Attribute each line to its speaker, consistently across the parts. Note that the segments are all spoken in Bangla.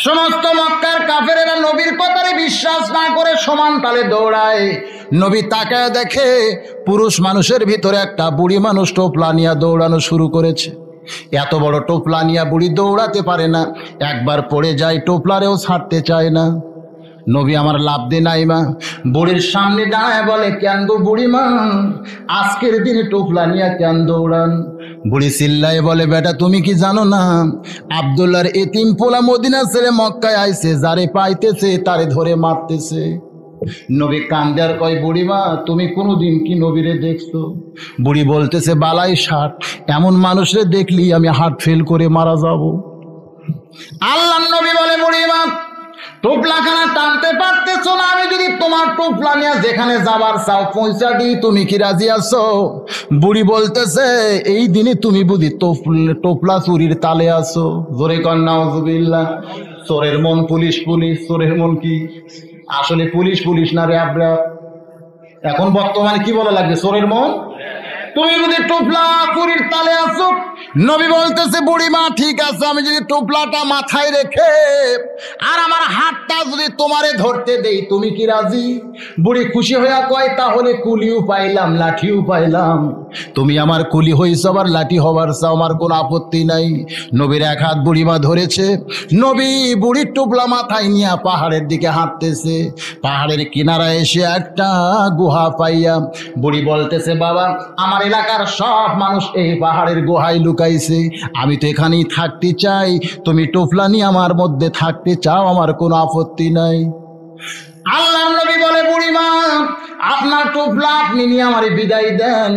Speaker 1: সমস্ত মক্কার কাফেরেরা নবীর কথায় বিশ্বাস না করে সমান তালে দৌড়ায়। নবী তাকায় দেখে পুরুষ মানুষের ভিতরে একটা বুড়ি মানুষ টোপলা নিয়ে দৌড়ানো শুরু করেছে। এত বড় টোপলা নিয়ে বুড়ি দৌড়াতে পারে না, একবার পড়ে যায় টোপলারেও ছাড়তে চায় না। নবী আমার লাভ দে নাই মা, বুড়ির সামনে দাঁড়ায় বলে, কেন গো বুড়ি মা, আজকের দিনে টোপলা নিয়ে কেন দৌড়ান? বুড়ি চিল্লায় বলে, বেটা তুমি কি জানো না, আব্দুল্লাহর এতিম পোলা মদিনা ছেড়ে মক্কায় আইছে, যারে পাইতেছে তারে ধরে মারতেছে। নবী কান্দে আর কয়, বুড়িমা তুমি কোনোদিন কি নবীরে দেখছো? বুড়ি বলতেছে, বালাই ষাট, এমন মানুষরে দেখলি আমি হার্ট ফেল করে মারা যাব। আল্লাহ নবী বলে, বুড়িমা টোপলাখানা টানতে পারতেছো না, আমি যদি তোমার টোপলা নিয়ে যেখানে যাবার চাও পৌঁছা দিই, তুমি কি রাজি আছো? বুড়ি বলতেছে, এই দিনে তুমি বুঝি টোপলা চুরির তালে আছো? জোরে কর নাউজুবিল্লাহ। চোরের মন পুলিশ পুলিশ, চোরের মন কি আসলে পুলিশ পুলিশ না রে আব্রা? এখন বর্তমানে কি বলা লাগবে, চোরের মন। তুমি যদি টোপলা চুরির তালে আছো, নবী বলতেছে, বুড়িমা ঠিক আছে, আমি যদি টোপলাটা মাথায় রেখে আর আমার হাতটা যদি তোমারে ধরতে দেই, তুমি কি রাজি? বুড়ি খুশি হইয়া কয়, তাহলে কুলিও পাইলাম লাঠিও পাইলাম, তুমি আমার কুলি হইছ আবার লাঠি হবার চাও, আমার কোনো আপত্তি নাই। নবীর এক হাত বুড়িমা ধরেছে, নবী বুড়ির টোপলা মাথায় নিয়ে পাহাড়ের দিকে হাঁটতেছে। পাহাড়ের কিনারায় এসে একটা গুহা পাইয়া বুড়ি বলতেছে, বাবা আমার এলাকার সব মানুষ এই পাহাড়ের গুহায় লুকাইছে, আমি তো এখানেই থাকতে চাই, তুমি টোপলা নিয়ে আমার মধ্যে থাকতে চাও, আমার কোনো আপত্তি নাই। আল্লাহ নবী বলে, বুড়িমা আপনার টোপলা আপনি নিয়ে আমারে বিদায় দেন,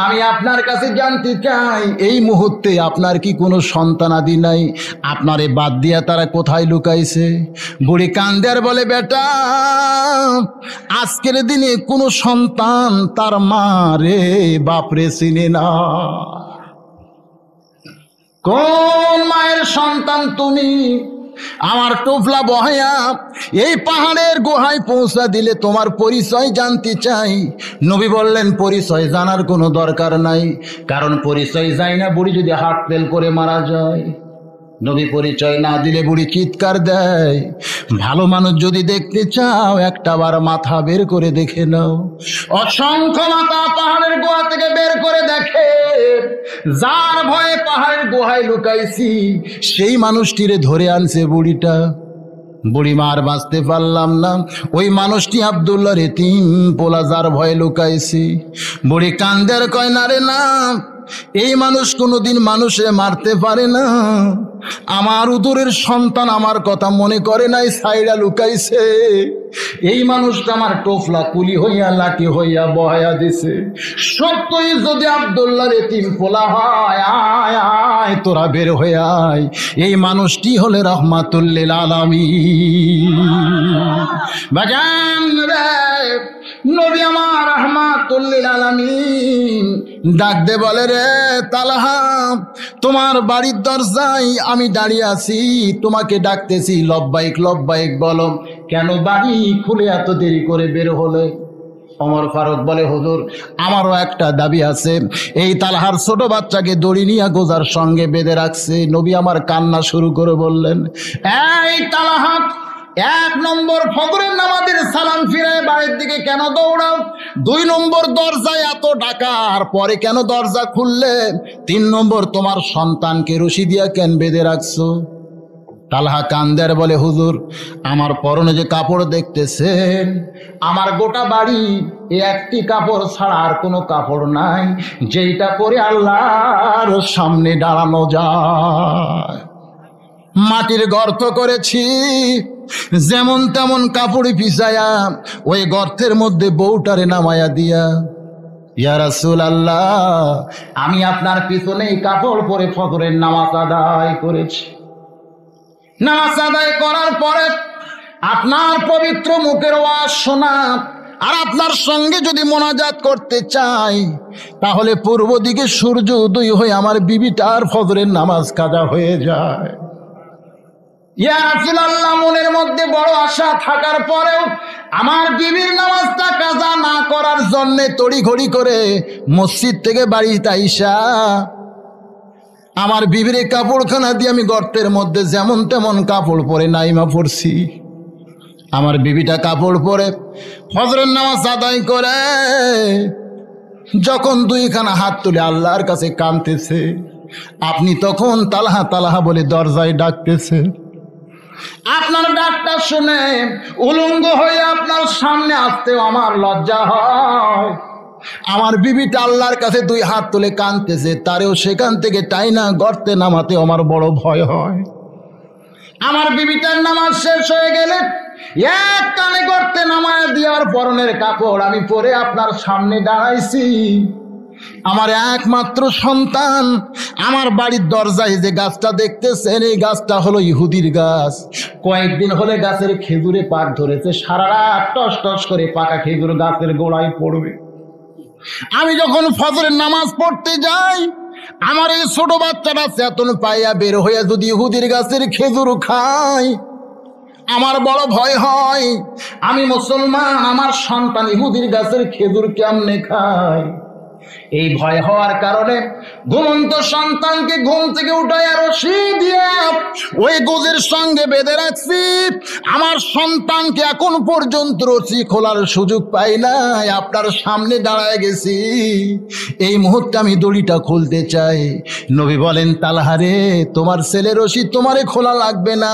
Speaker 1: আমি আপনার কাছে জানতে চাই এই মুহূর্তে আপনার কি কোনো সন্তানাদি নাই? আপনারে বাদ দিয়া তারা কোথায় লুকাইছে? বুড়ি কান্দে আর বলে, বেটা আজকের দিনে কোনো সন্তান তার মা রে বাপরে চিনে না। কোন মায়ের সন্তান তুমি? আমার টোপলা বহায়া এই পাহাড়ের গুহায় পৌঁছা দিলে তোমার পরিচয় জানতে চাই। নবী বললেন, পরিচয় জানার কোনো দরকার নাই, কারণ পরিচয় যায় না বুড়ি যদি হার্ট ফেল করে মারা যায়। নবী পরিচয় না দিলে বুড়ি চিৎকার দেয়। ভালো মানুষ যদি দেখতে চাও একটাবার মাথা বের করে দেখে নাও। অসংখ্য মাথা পাহাড়ের গুহা থেকে বের করে দেখে, যার ভয়ে পাহাড়ের গুহায় লুকাইছি সেই মানুষটিরে ধরে আনছে বুড়িটা। বুড়িমা আর বাঁচতে পারলাম না, ওই মানুষটি আব্দুল্লাহর এতিম পোলা, যার ভয়ে লুকাইছি। বুড়ি কান্দের কয়, না রে না, এই মানুষ কোনোদিন মানুষে মারতে পারে না, আমার উদরের সন্তান আমার কথা মনে করে নাই, সাইডা লুকাইছে। এই মানুষটা আমার টোপলা কুলি হইয়া লাঠি হইয়া বহায়া দিছে। সত্যই যদি আব্দুল্লাহর এতিম পোলা হয়, আয় আয় তোরা বের হয়ে আয়, এই মানুষটি হলে রহমাতুল্লিল আলামিন। বাজান রে, নবী আমার রহমাতুল্লিল আলামিন ডাক দে বলে, রে তালহা তোমার বাড়ির দরজায় আমি দাঁড়িয়ে আছি, তোমাকে ডাকতেছি, লব্বাইক লব্বাইক বলো। কেন বাড়ি খুলে এত দেরি করে বের হলে? ওমর ফারুক বলে, হুজুর আমারও একটা দাবি আছে। এই তালহার ছোট বাচ্চাকে দড়ি নিয়ে গোজার সঙ্গে বেঁধে রাখছে। নবী আমার কান্না শুরু করে বললেন, এই তালহা, 1 নম্বর ফজরের নামাজের সালাম ফিরে বাড়ির দিকে কেন দৌড়াও? 2 নম্বর দরজায় এত ডাকার পরে কেন দরজা খুললে? 3 নম্বর তোমার সন্তানকে রশি দিয়া কেন বেঁধে রাখছো? তালহা কান্দের বলে, হুজুর আমার পরনে যে কাপড় দেখতেছেন, আমার গোটা বাড়ি একটি কাপড় ছাড়া আর কোনো কাপড় নাই, যেইটা পরে আল্লাহর সামনে দাঁড়ানো যায়। মাটির গর্ত করেছি, যেমন তেমন কাপড় পিছায়া ওই গর্তের মধ্যে বউটারে নামায়া দিয়া, ইয়া রাসূলুল্লাহ আমি আপনার পিছনে কাপড় পরে ফজরের নামাজ আদায় করেছি। নামাজ আদায় করার পরে আপনার পবিত্র মুখের ওয়াজ শোনা আর আপনার সঙ্গে যদি মোনাজাত করতে চাই, তাহলে পূর্ব দিকে সূর্য উদয় হয়ে আমার বিবিটার ফজরের নামাজ কাজা হয়ে যায়। ইয়া রাসূলুল্লাহ মনের মধ্যে বড় আশা থাকার পরেও আমার বিবির নামাজটা কাজা না করার জন্য তড়িঘড়ি করে মসজিদ থেকে বাড়িতে আইসা আমার বিবির কাপড়খানা দিয়ে আমি গর্তের মধ্যে যেমন তেমন কাপড় পরে নাইমা পড়ছি। আমার বিবিটা কাপড় পরে ফজরের নামাজ আদায় করে যখন দুইখানা হাত তুলে আল্লাহর কাছে কাঁদতেছে, আপনি তখন তালহা তালহা বলে দরজায় ডাকতেছে। আপনার ডাকটা শুনে উলঙ্গ হয়ে আপনার সামনে আসতেও আমার লজ্জা হয়। আমার বিবিটা আল্লাহর কাছে দুই হাত তুলে কাঁদতেছে, তারেও সেখান থেকে টাইনা গর্তে নামাতে আমার বড় ভয় হয়। আমার বিবিটার নামাজ শেষ হয়ে গেলে এক কানে গর্তে নামায় দেওয়ার পরনের কাপড় আমি পরে আপনার সামনে দাঁড়াইছি। আমার একমাত্র সন্তান আমার বাড়ির দরজায় যে গাছটা দেখতেছেন, এই গাছটা হলো ইহুদির গাছ। কয়েকদিন হলে গাছের খেজুরে পাক ধরেছে, সারা রাত টস টস করে পাকা খেজুর গাছের গোড়ায় পড়বে। আমি যখন ফজরের নামাজ পড়তে যাই, আমার এই ছোট বাচ্চাটা চেতন পাইয়া বের হইয়া যদি ইহুদির গাছের খেজুর খায়, আমার বড় ভয় হয়। আমি মুসলমান, আমার সন্তান ইহুদির গাছের খেজুর কেমনে খায়? এই ভয় হওয়ার কারণে ঘুমন্ত সন্তানকে ঘুম থেকে উঠায় রশি দিয়ে ওই গোজের সঙ্গে বেঁধে রাখছি। আমার সন্তানকে এখন পর্যন্ত রশি খোলার সুযোগ পাই নাই। আপনার সামনে দাঁড়ায় গেছি, এই মুহূর্তে আমি দড়িটা খুলতে চাই। নবী বলেন, তালহারে তোমার ছেলে রশি তোমারে খোলা লাগবে না,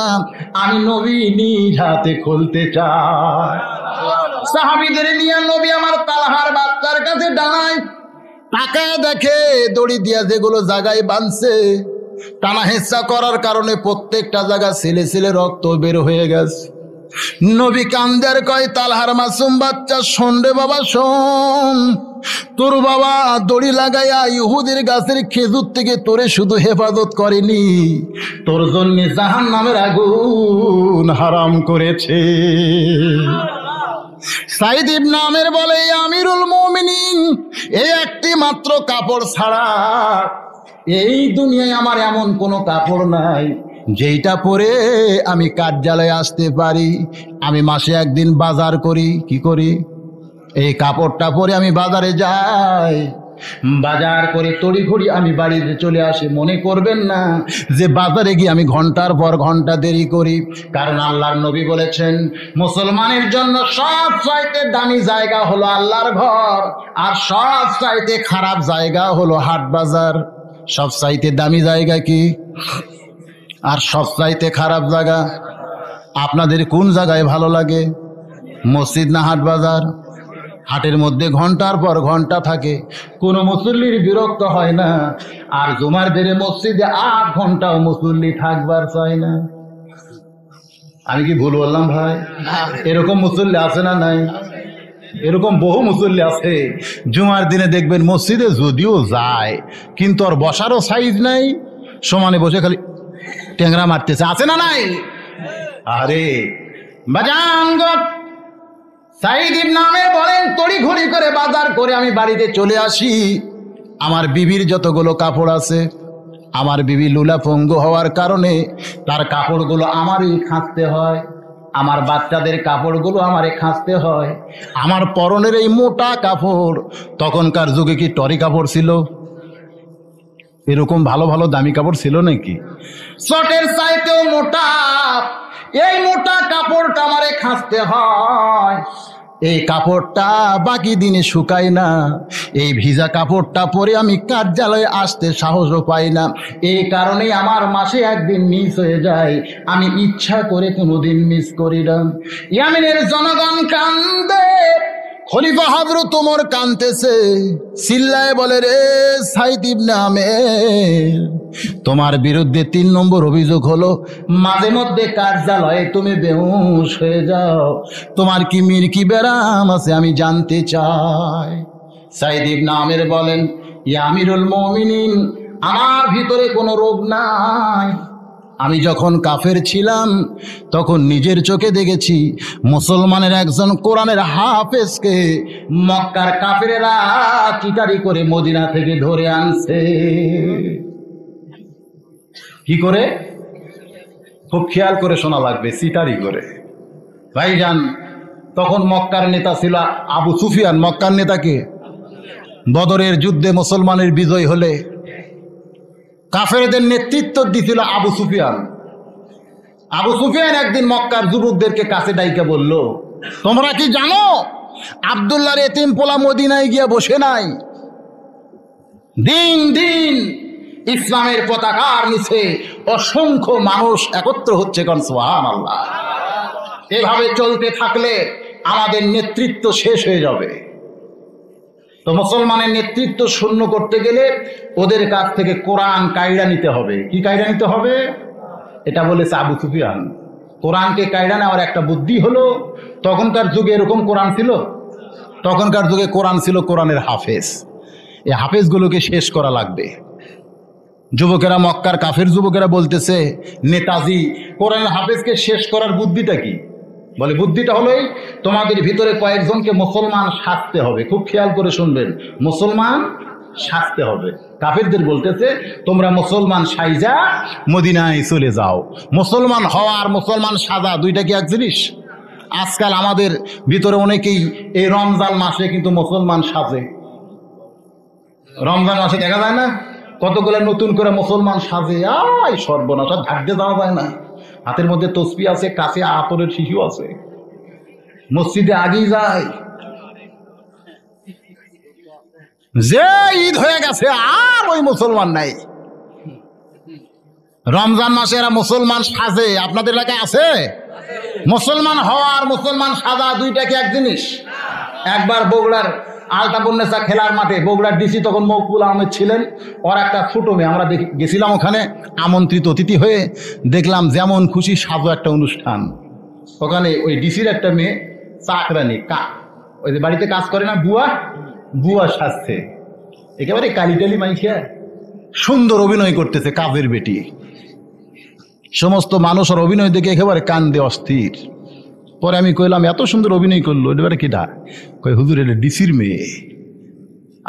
Speaker 1: আমি নবী নিজ হাতে খুলতে চাই। সাহাবীদের নিয়ে নবী আমার তালহার বাচ্চার কাছে দাঁড়ায়, তাকায় দেখে দড়ি দিয়া যেগুলো জায়গায় বাঁধছে, টানা হেঁচা করার কারণে প্রত্যেকটা জায়গা ছেলে ছেলে রক্ত বের হয়ে গেছে। নবী কান্দের কয়, তালহার মাসুম বাচ্চা, শোন রে বাবা শোন, তোর বাবা দড়ি লাগাইয়া ইহুদির গাছের খেজুর থেকে তোরে শুধু হেফাজত করেনি, তোর জন্য জাহান্নামের আগুন হারাম করেছে। সাইদ ইবনে আমের বলে, আমিরুল মুমিনিন, এই একটি মাত্র কাপড় ছাড়া এই দুনিয়ায় আমার এমন কোনো কাপড় নাই যেইটা পরে আমি কার্যালয়ে আসতে পারি। আমি মাসে একদিন বাজার করি। কি করি? এই কাপড়টা পরে আমি বাজারে যাই, বাজার করে তড়িঘড়ি আমি বাড়িতে চলে আসি। মনে করবেন না যে বাজারে গিয়ে আমি ঘন্টার পর ঘন্টা দেরি করি, কারণ আল্লাহর নবী বলেছেন, মুসলমানের জন্য সব চাইতে দামি জায়গা হলো আল্লাহর ঘর, আর সব চাইতে খারাপ জায়গা হলো হাট বাজার। সব চাইতে দামি জায়গা কি, আর সব চাইতে খারাপ জায়গা? আপনাদের কোন জায়গায় ভালো লাগে, মসজিদ না হাট বাজার? হাটের মধ্যে ঘন্টার পর ঘন্টা থাকে, কোনো মুসল্লির বিরক্ত হয় না, আর জুমার দিনে মসজিদে 8 ঘন্টাও মুসল্লি থাকবার চায় না। আমি কি ভুল বললাম ভাই? এরকম মুসল্লি আছে না নাই? এরকম বহু মুসল্লি আছে, জুমার দিনে দেখবেন মসজিদে যদিও যায় কিন্তু আর বসারও সাইজ নাই, সমানে বসে খালি ট্যাংরা মারতেছে। আছে না নাই? আরে বাজান, সাইদ ইবনে আমের বলেন, তড়িঘড়ি করে বাজার করে আমি বাড়িতে চলে আসি। আমার বিবির যতগুলো কাপড় আছে, আমার বিবি লুলা পঙ্গু হওয়ার কারণে তার কাপড়গুলো আমারই খাঁচতে হয়, আমার বাচ্চাদের কাপড়গুলো আমারে খাঁচতে হয়। আমার পরনের এই মোটা কাপড়, তখনকার যুগে কি টরি কাপড় ছিল? এরকম ভালো ভালো দামি কাপড় ছিল নাকি? শর্টের চাইতেও মোটা, এই মোটা কাপড়টা আমারে খাঁচতে হয়। এই কাপড়টা বাকি দিনে শুকায় না, এই ভিজা কাপড়টা পরে আমি কার্যালয়ে আসতে সাহসও পাই না। এই কারণে আমার মাসে একদিন মিস হয়ে যায়, আমি ইচ্ছা করে কোনোদিন মিস করি না। ইয়ামিনের জনগণ কান্দে, খলিফা হযরত ওমর কাঁদতেছে, চিল্লায় বলে, রে সাইদ ইবনে আমের, তোমার বিরুদ্ধে 3 নম্বর অভিযোগ হলো, মাঝে মধ্যে কার্যালয়ে তুমি বেহুশ হয়ে যাও, তোমার কি মির্কি ব্যারাম আছে আমি জানতে চাই। সাইদ ইবনে আমের বলেন, ইয়া আমিরুল মুমিনিন, আমার ভিতরে কোনো রোগ নাই। আমি যখন কাফের ছিলাম তখন নিজের চোখে দেখেছি মুসলমানের একজন কোরআনের হাফেজকে মক্কার কাফেরেরা চিটারি করে মদিনা থেকে ধরে আনছে। কি করে? খুব খেয়াল করে শোনা লাগবে, চিটারি করে। ভাইজান, তখন মক্কার নেতা ছিল আবু সুফিয়ান। মক্কার নেতাকে বদরের যুদ্ধে মুসলমানের বিজয় হলে কাফেরদের নেতৃত্ব দিছিল আবু সুফিয়ান। আবু সুফিয়ান একদিন মক্কার যুবকদেরকে কাছে ডাইকে বলল, তোমরা কি জানো আব্দুল্লাহর এতিম পোলা মদিনায় গিয়ে বসে নাই? দিন দিন ইসলামের পতাকার নিচে অসংখ্য মানুষ একত্র হচ্ছে। কোন সুবহানাল্লাহ। এভাবে চলতে থাকলে আমাদের নেতৃত্ব শেষ হয়ে যাবে। তো মুসলমানের নেতৃত্ব শূন্য করতে গেলে ওদের কাছ থেকে কোরআন কায়দা নিতে হবে। কি কায়দা নিতে হবে? এটা বলেছে আবু সুফিয়ান। কোরআনকে কায়দা নেওয়ার একটা বুদ্ধি হলো, তখনকার যুগে এরকম কোরআন ছিল? তখনকার যুগে কোরআন ছিল কোরআনের হাফেজ। এই হাফেজগুলোকে শেষ করা লাগবে। যুবকেরা, মক্কার কাফের যুবকেরা বলতেছে, নেতাজি কোরআনের হাফেজকে শেষ করার বুদ্ধিটা কি? বলে বুদ্ধিটা হলো এই, তোমাদের ভিতরে কয়েকজনকে মুসলমান সাজতে হবে। খুব খেয়াল করে শুনবেন, মুসলমান সাজতে হবে। কাফেরদের বলতেছে, তোমরা মুসলমান সাইজা মদিনায় চলে যাও। মুসলমান হওয়া আর মুসলমান সাজা দুইটা কি এক জিনিস? আজকাল আমাদের ভিতরে অনেকেই এই রমজান মাসে কিন্তু মুসলমান সাজে। রমজান মাসে দেখা যায় না কতগুলো নতুন করে মুসলমান সাজে। আয় সর্বনাশ, ঢাকতে যাওয়া যায় না। হাতের মধ্যে তসবি আছে, কাছে আতরের শিশু আছে, মসজিদে আগেই যায়। যে ঈদ হয়ে গেছে আর ওই মুসলমান নাই। রমজান মাসে এরা মুসলমান সাজে। আপনাদের এলাকায় আছে? মুসলমান হওয়া আর মুসলমান সাজা দুইটা কি এক জিনিস? একবার বগুড়ার আলতাপুন্নেসা খেলার মাঠে, বগুড়ার ডিসি তখন মকবুল আহমেদ ছিলেন, ওর একটা ছোট মেয়ে, আমরা গেছিলাম ওখানে আমন্ত্রিত অতিথি হয়ে। দেখলাম যেমন খুশি সাজো একটা অনুষ্ঠান। ওখানে ওই ডিসির একটা মেয়ে চাকরানি, ওই যে বাড়িতে কাজ করে না, বুয়া সাজছে। একেবারে কালিটালি মাইখা সুন্দর অভিনয় করতেছে, কাজের বেটি। সমস্ত মানুষ আর অভিনয় দেখে একেবারে কান্দে অস্থির। পরে আমি কইলাম, এত সুন্দর অভিনয় করলো, এবারে কিটা? কই হুজুর, এটা ডিসির মেয়ে।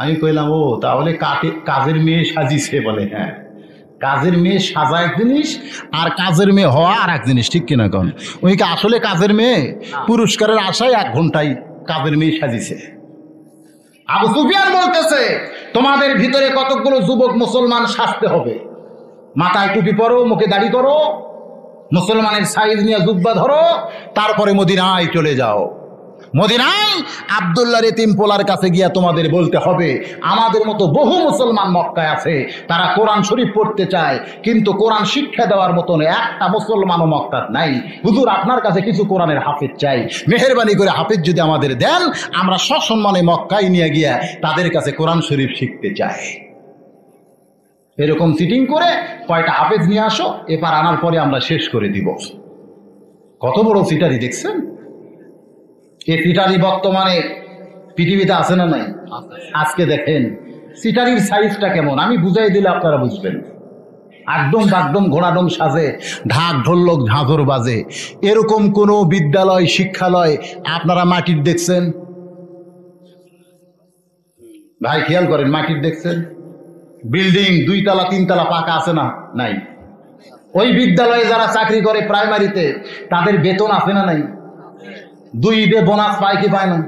Speaker 1: আমি কইলাম, ও তাহলে কাজের মেয়ে সাজিছে? বলে হ্যাঁ, কাজের মেয়ে সাজা এক জিনিস আর কাজের মেয়ে হওয়া আর এক জিনিস। ঠিক কিনা কন? ওইকে আসলে কাজের মেয়ে, পুরস্কারের আশায় 1 ঘন্টায় কাজের মেয়ে সাজিছে। আবু সুফিয়ান বলতেছে, তোমাদের ভিতরে কতগুলো যুবক মুসলমান সাজতে হবে। মাথায় টুপি পরো, মুখে দাড়ি করো, মুসলমানের সাইজ নিয়ে জুব্বা ধরো, তারপরে মদিনায় চলে যাও। মদিনায় আব্দুল্লাহর এতিম পোলার কাছে গিয়া তোমাদের বলতে হবে, আমাদের মতো বহু মুসলমান মক্কায় আছে, তারা কোরআন শরীফ পড়তে চায়, কিন্তু কোরআন শিক্ষা দেওয়ার মতন একটা মুসলমানও মক্কার নাই। হুজুর, আপনার কাছে কিছু কোরআনের হাফেজ চাই, মেহেরবানি করে হাফেজ যদি আমাদের দেন, আমরা সসম্মানে মক্কায় নিয়ে গিয়া তাদের কাছে কোরআন শরীফ শিখতে চাই। এরকম চিটিং করে কয়টা হাফেজ নিয়ে আসো, এবার আনার পরে আমরা শেষ করে দিব। কত বড় সিটারি দেখছেন? এই সিটারি বর্তমানে পৃথিবীতে আছে না নাই? আজকে দেখেন সিটারির সাইজটা কেমন, আমি বুঝাই দিলে আপনারা বুঝবেন। একদম বাকদম ঘোড়াডম সাজে, ঢাক ঢোলক ঝাঁঝর বাজে। এরকম কোনো বিদ্যালয় শিক্ষালয় আপনারা মাটির দেখছেন? ভাই খেয়াল করেন, মাটির দেখছেন? বিল্ডিং 2 তলা 3 তলা পাকা আছে না? নাই। ওই বিদ্যালয়ে যারা চাকরি করে প্রাইমারিতে, তাদের বেতন আছে না নাই? 2 ঈদে বোনাস পায় কি পায় না?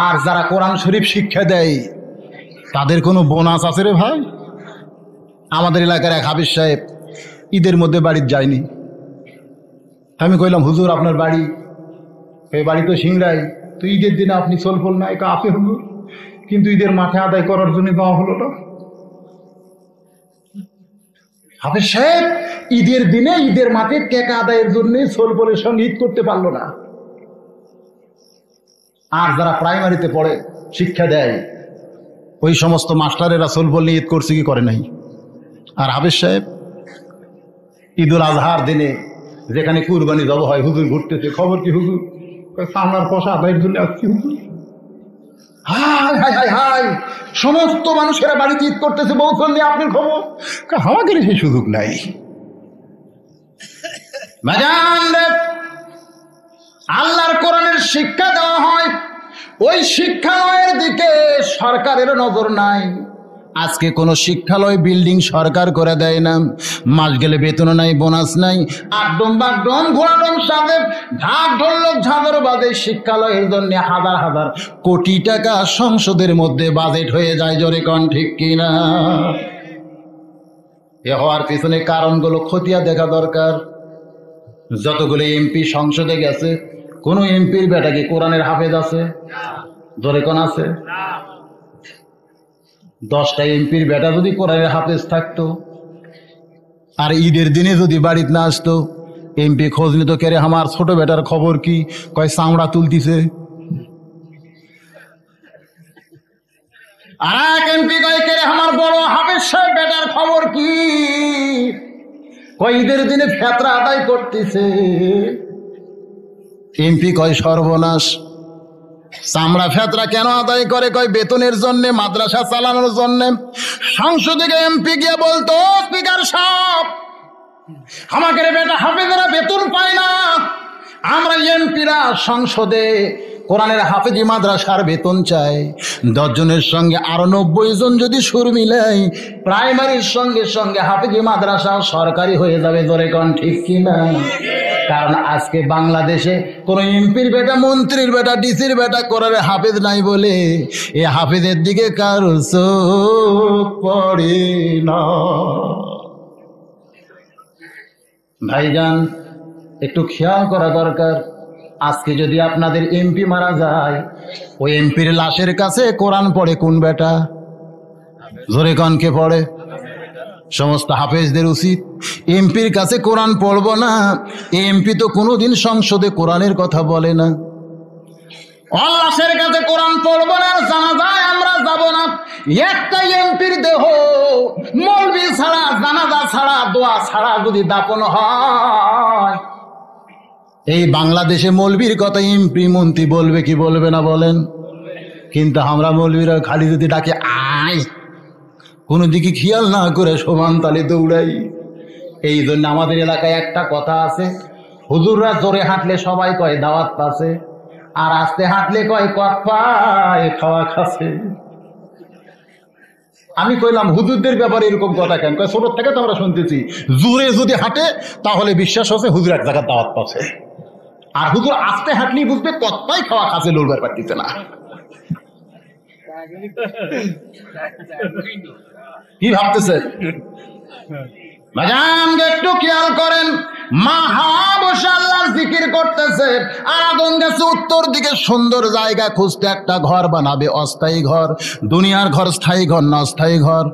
Speaker 1: আর যারা কোরআন শরীফ শিক্ষা দেয়, তাদের কোনো বোনাস আছে রে ভাই? আমাদের এলাকার এক হাফেজ সাহেব ঈদের মধ্যে বাড়িতে যায়নি। আমি কইলাম, হুজুর আপনার বাড়ি? এই বাড়ি তো সিংড়াই। তো ঈদের দিনে আপনি সোলফল না? একা আছে হুজুর, কিন্তু ঈদের মাঠে আদায় করার জন্য যাওয়া হলো না। হাফেজ সাহেব ঈদের দিনে ঈদের মাঠে টেকা আদায়ের জন্য সোলফলের সঙ্গে ঈদ করতে পারলো না। আর যারা প্রাইমারিতে পড়ে, শিক্ষা দেয়, ওই সমস্ত মাস্টারেরা সোলফল নিয়ে ঈদ করছে কি করে নাই? আর হাফেজ সাহেব ঈদুল আজহার দিনে যেখানে কুরবানি জবাই হয়, হুজুর ঘুরতেছে। খবর কি হুজুর? সামনার পয়সা আদায়ের জন্য আসছি হুজুর। হাই হাই হাই হাই, সমস্ত মানুষেরা বাড়িতে ঈদ করতেছে, বলছেন নিয়ে আপনার খবর? আমাদের সেই সুযোগ নাই। আল্লাহর কোরআনের শিক্ষা দেওয়া হয়, ওই শিক্ষালয়ের দিকে সরকারের নজর নাই। আজকে কোন শিক্ষালয় বিল্ডিং সরকার করে দেয় না, মাস গেলে বেতন নাই, বোনাস নাই, আড্ডম বাগডম ঘোড়াডম সাজে, ঢাক ঢোলক ঝাঁঝর বাজে। শিক্ষালয়ের জন্য হাজার হাজার কোটি টাকা সংসদের মধ্যে বাজেট হয়ে যায়। জোরে কোন ঠিক কিনা? এ হওয়ার পিছনে কারণগুলো খতিয়ে দেখা দরকার। যতগুলো এমপি সংসদে গেছে, কোন এমপির বেটা কি কোরআনের হাফেজ আছে? ধরে কোন আছে? 10টা এমপির বেটা যদি কোরআনের হাফেজ থাকতো, আর ঈদের দিনে যদি বাড়িতে না আসতো, এমপি খোঁজ নিত, কেরে আমার ছোট বেটার খবর কি? কয় চামড়া তুলতিছে। আর এক এমপি কয়, কেরে আমার বড় হাফেজ সাহেব বেটার খবর কি? কয় ঈদের দিনে ফেতরা আদায় করতেছে। এমপি কয় সর্বনাশ, চামড়া ফেতরা কেন আদায় করে? কয় বেতনের জন্য, মাদ্রাসা চালানোর জন্য। সংসদে এমপি গিয়ে বলতো, স্পিকার সাহেব, আমাকে বেটা হাফেজেরা বেতন পায় না, আমরা এমপিরা সংসদে কোরআনের হাফেজি মাদ্রাসার বেতন চাই। 10 জনের সঙ্গে আরো 90 জন যদি সুর মিলাই, প্রাইমারির সঙ্গে সঙ্গে হাফেজি মাদ্রাসাও সরকারি হয়ে যাবে। জোরে কোন ঠিক কিনা? কারণ আজকে বাংলাদেশে কোন এমপির বেটা, মন্ত্রীর বেটা, ডিসির বেটা কোরআনের হাফেজ নাই বলে এই হাফেজের দিকে কারো চোখ পড়ে না। ভাইজান, একটু খেয়াল করা দরকার। আজকে যদি আপনাদের এমপি মারা যায়, ওই এমপির লাশের কাছে কোরআন পড়ে কোন বেটা? জোরে কনকে পড়ে? সমস্ত হাফেজদের উচিত এমপির কাছে কোরআন পড়ব না। এমপি তো কোনোদিন সংসদে কোরআনের কথা বলে না। লাশের কাছে কোরআন পড়ব না, জানাজায় আমরা যাব না। একটা এমপির দেহ মৌলবি ছাড়া, জানাজা ছাড়া, দোয়া ছাড়া যদি দাপন হয়, এই বাংলাদেশে মৌলবীর কথা এমপি মন্ত্রী বলবে কি বলবে না বলেন? কিন্তু আমরা মৌলবীরা খালি যদি ডাকে আয়, কোনো দিকে খেয়াল না করে সমান তালে দৌড়াই। এই জন্য আমাদের এলাকায় একটা কথা আছে, হুজুররা জোরে হাঁটলে সবাই কয় দাওয়াত পাচ্ছে, আর আস্তে হাঁটলে কয় কত পায় খাওয়া খাচ্ছে। আমি কইলাম হুজুরদের ব্যাপারে এরকম কথা কেন? কয় ছোট থেকে তো আমরা শুনতেছি, জোরে যদি হাঁটে তাহলে বিশ্বাস হচ্ছে হুজুর এক জায়গায় দাওয়াত পাচ্ছে, আর হুজুর আস্তে হাঁটলেই বুঝবে কত পায় খাওয়া খাচ্ছে, লড়বার পারতেছে না। কি ভাবতেছে? একটু খেয়াল করেন, মা হাওয়া বসে আল্লাহর জিকির করতেছে, আর আদম গেছে উত্তর দিকে সুন্দর জায়গা খুঁজতে, একটা ঘর বানাবে, অস্থায়ী ঘর। দুনিয়ার ঘর স্থায়ী ঘর না অস্থায়ী ঘর?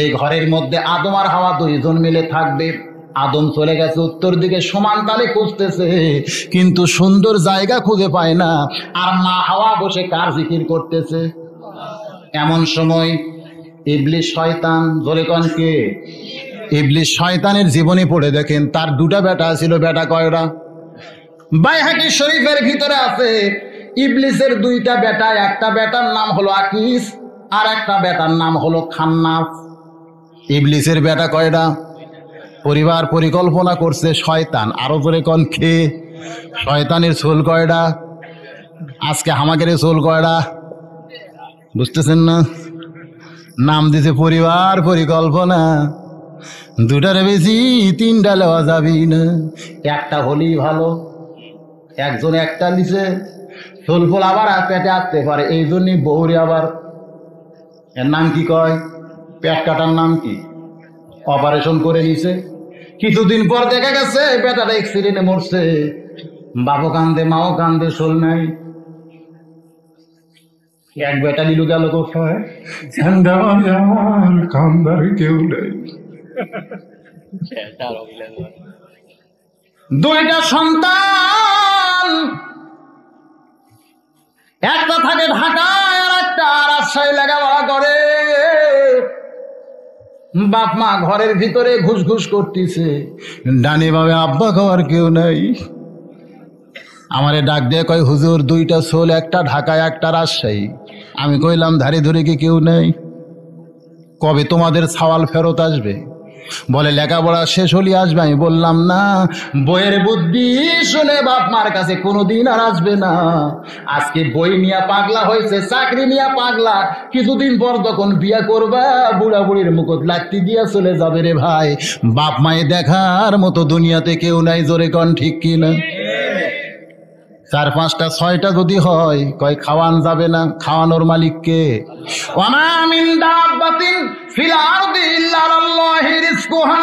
Speaker 1: এই ঘরের মধ্যে আদম আর হাওয়া 2 জন মিলে থাকবে। আদম চলে গেছে উত্তর দিকে, সমান তালে খুঁজতেছে, কিন্তু সুন্দর জায়গা খুঁজে পায় না। আর মা হাওয়া বসে কার জিকির করতেছে? এমন সময় ইবলিস শয়তান, জোরে কোন কে? ইবলিস শয়তানের জীবনী পড়ে দেখেন, তার 2টা বেটা ছিল। বেটা কয়টা? বাইহাকি শরীফের ভিতরে আছে ইবলিসের 2টা বেটা। একটা বেটার নাম হলো আকিস, আর একটা বেটার নাম হলো খান্নাস। ইবলিসের বেটা কয়টা? পরিবার পরিকল্পনা করছে শয়তান। আরো জোরে কোন কে? শয়তানের ছোল কয়টা? আজকে হামাকের ছোল কয়টা? বুঝতেছেন না? নাম দিছে পরিবার পরিকল্পনা। 2টার বেশি 3টা লেওয়া যাবি না, একটা হলেই ভালো। একজন একটা লিছে, ছোলফল আবার পেটে আসতে পারে, এই জন্যই বউরে আবার, এর নাম কি কয়? পেট কাটার নাম কি? অপারেশন করে নিছে। কিছুদিন পর দেখা গেছে বেটাটা অ্যাক্সিডেন্টে মরছে। বাবু কান্দে, মাও কান্দে, শোল নাই। এক বেটা লিলু গেল কোথায়? কান্দার কেউ নেই। 2টা সন্তান, একটা থাকে ঢাকায়, আর একটা রাজশাহী লেখাপড়া করে। বাপ মা ঘরের ভিতরে ঘুষ ঘুষ করতেছে, ডানে ভাবে আব্বা খাওয়ার কেউ নাই। আমারে ডাক দিয়ে কয়, হুজুর 2টা ছোল, একটা ঢাকায় একটা রাজশাহী। আমি কইলাম ধারে ধরে কি কেউ নেই? কবে তোমাদের সওয়াল ফেরত আসবে? বলে লেখাপড়া শেষ হলে আসবে। আমি বললাম না, বইয়ের বুদ্ধি শুনে বাপ মার কাছে কোনোদিন আর আসবে না। আজকে বই নিয়ে পাগলা হয়েছে, চাকরি নিয়ে পাগলা, কিছুদিন পর যখন বিয়া করবা, বুড়া বুড়ির মুকুট লাত্তি দিয়া চলে যাবে রে ভাই। বাপ মায়ে দেখার মতো দুনিয়াতে কেউ নাই। জোরে কন ঠিক কিনা? চার পাঁচটা ছয়টা যদি হয়, কয় খাওয়ান যাবে না, খাওয়ানোর মালিককে। ওয়ামা মিন দাব্বাতিন ফিল আরদি ইল্লা আলাল্লাহি রিজকুহা।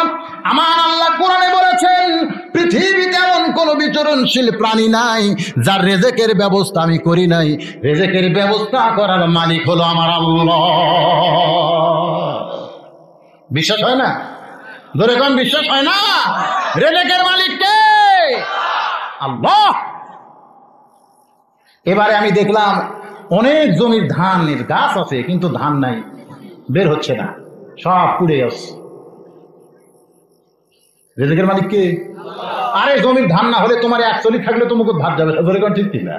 Speaker 1: আমার আল্লাহ কোরআনে বলেছেন, পৃথিবীতে এমন কোন বিচরণশীল প্রাণী নাই যার রেজেকের ব্যবস্থা আমি করি নাই। রেজেকের ব্যবস্থা করার মালিক হলো আমার আল্লাহ। বিশ্বাস হয় না? ধরে কোন বিশ্বাস হয় না? রেজেকের মালিক কে? আল্লাহ। এবারে আমি দেখলাম অনেক জমির ধানের গাছ আছে, কিন্তু ধান নাই, বের হচ্ছে না, সব পুড়ে যাচ্ছে। রেজেকের মালিক কে? আরে জমির ধান না হলে তোমার একচল্লিশ থাকলে তো মুখে ভাত যাবে, ঠিক ঠিক না?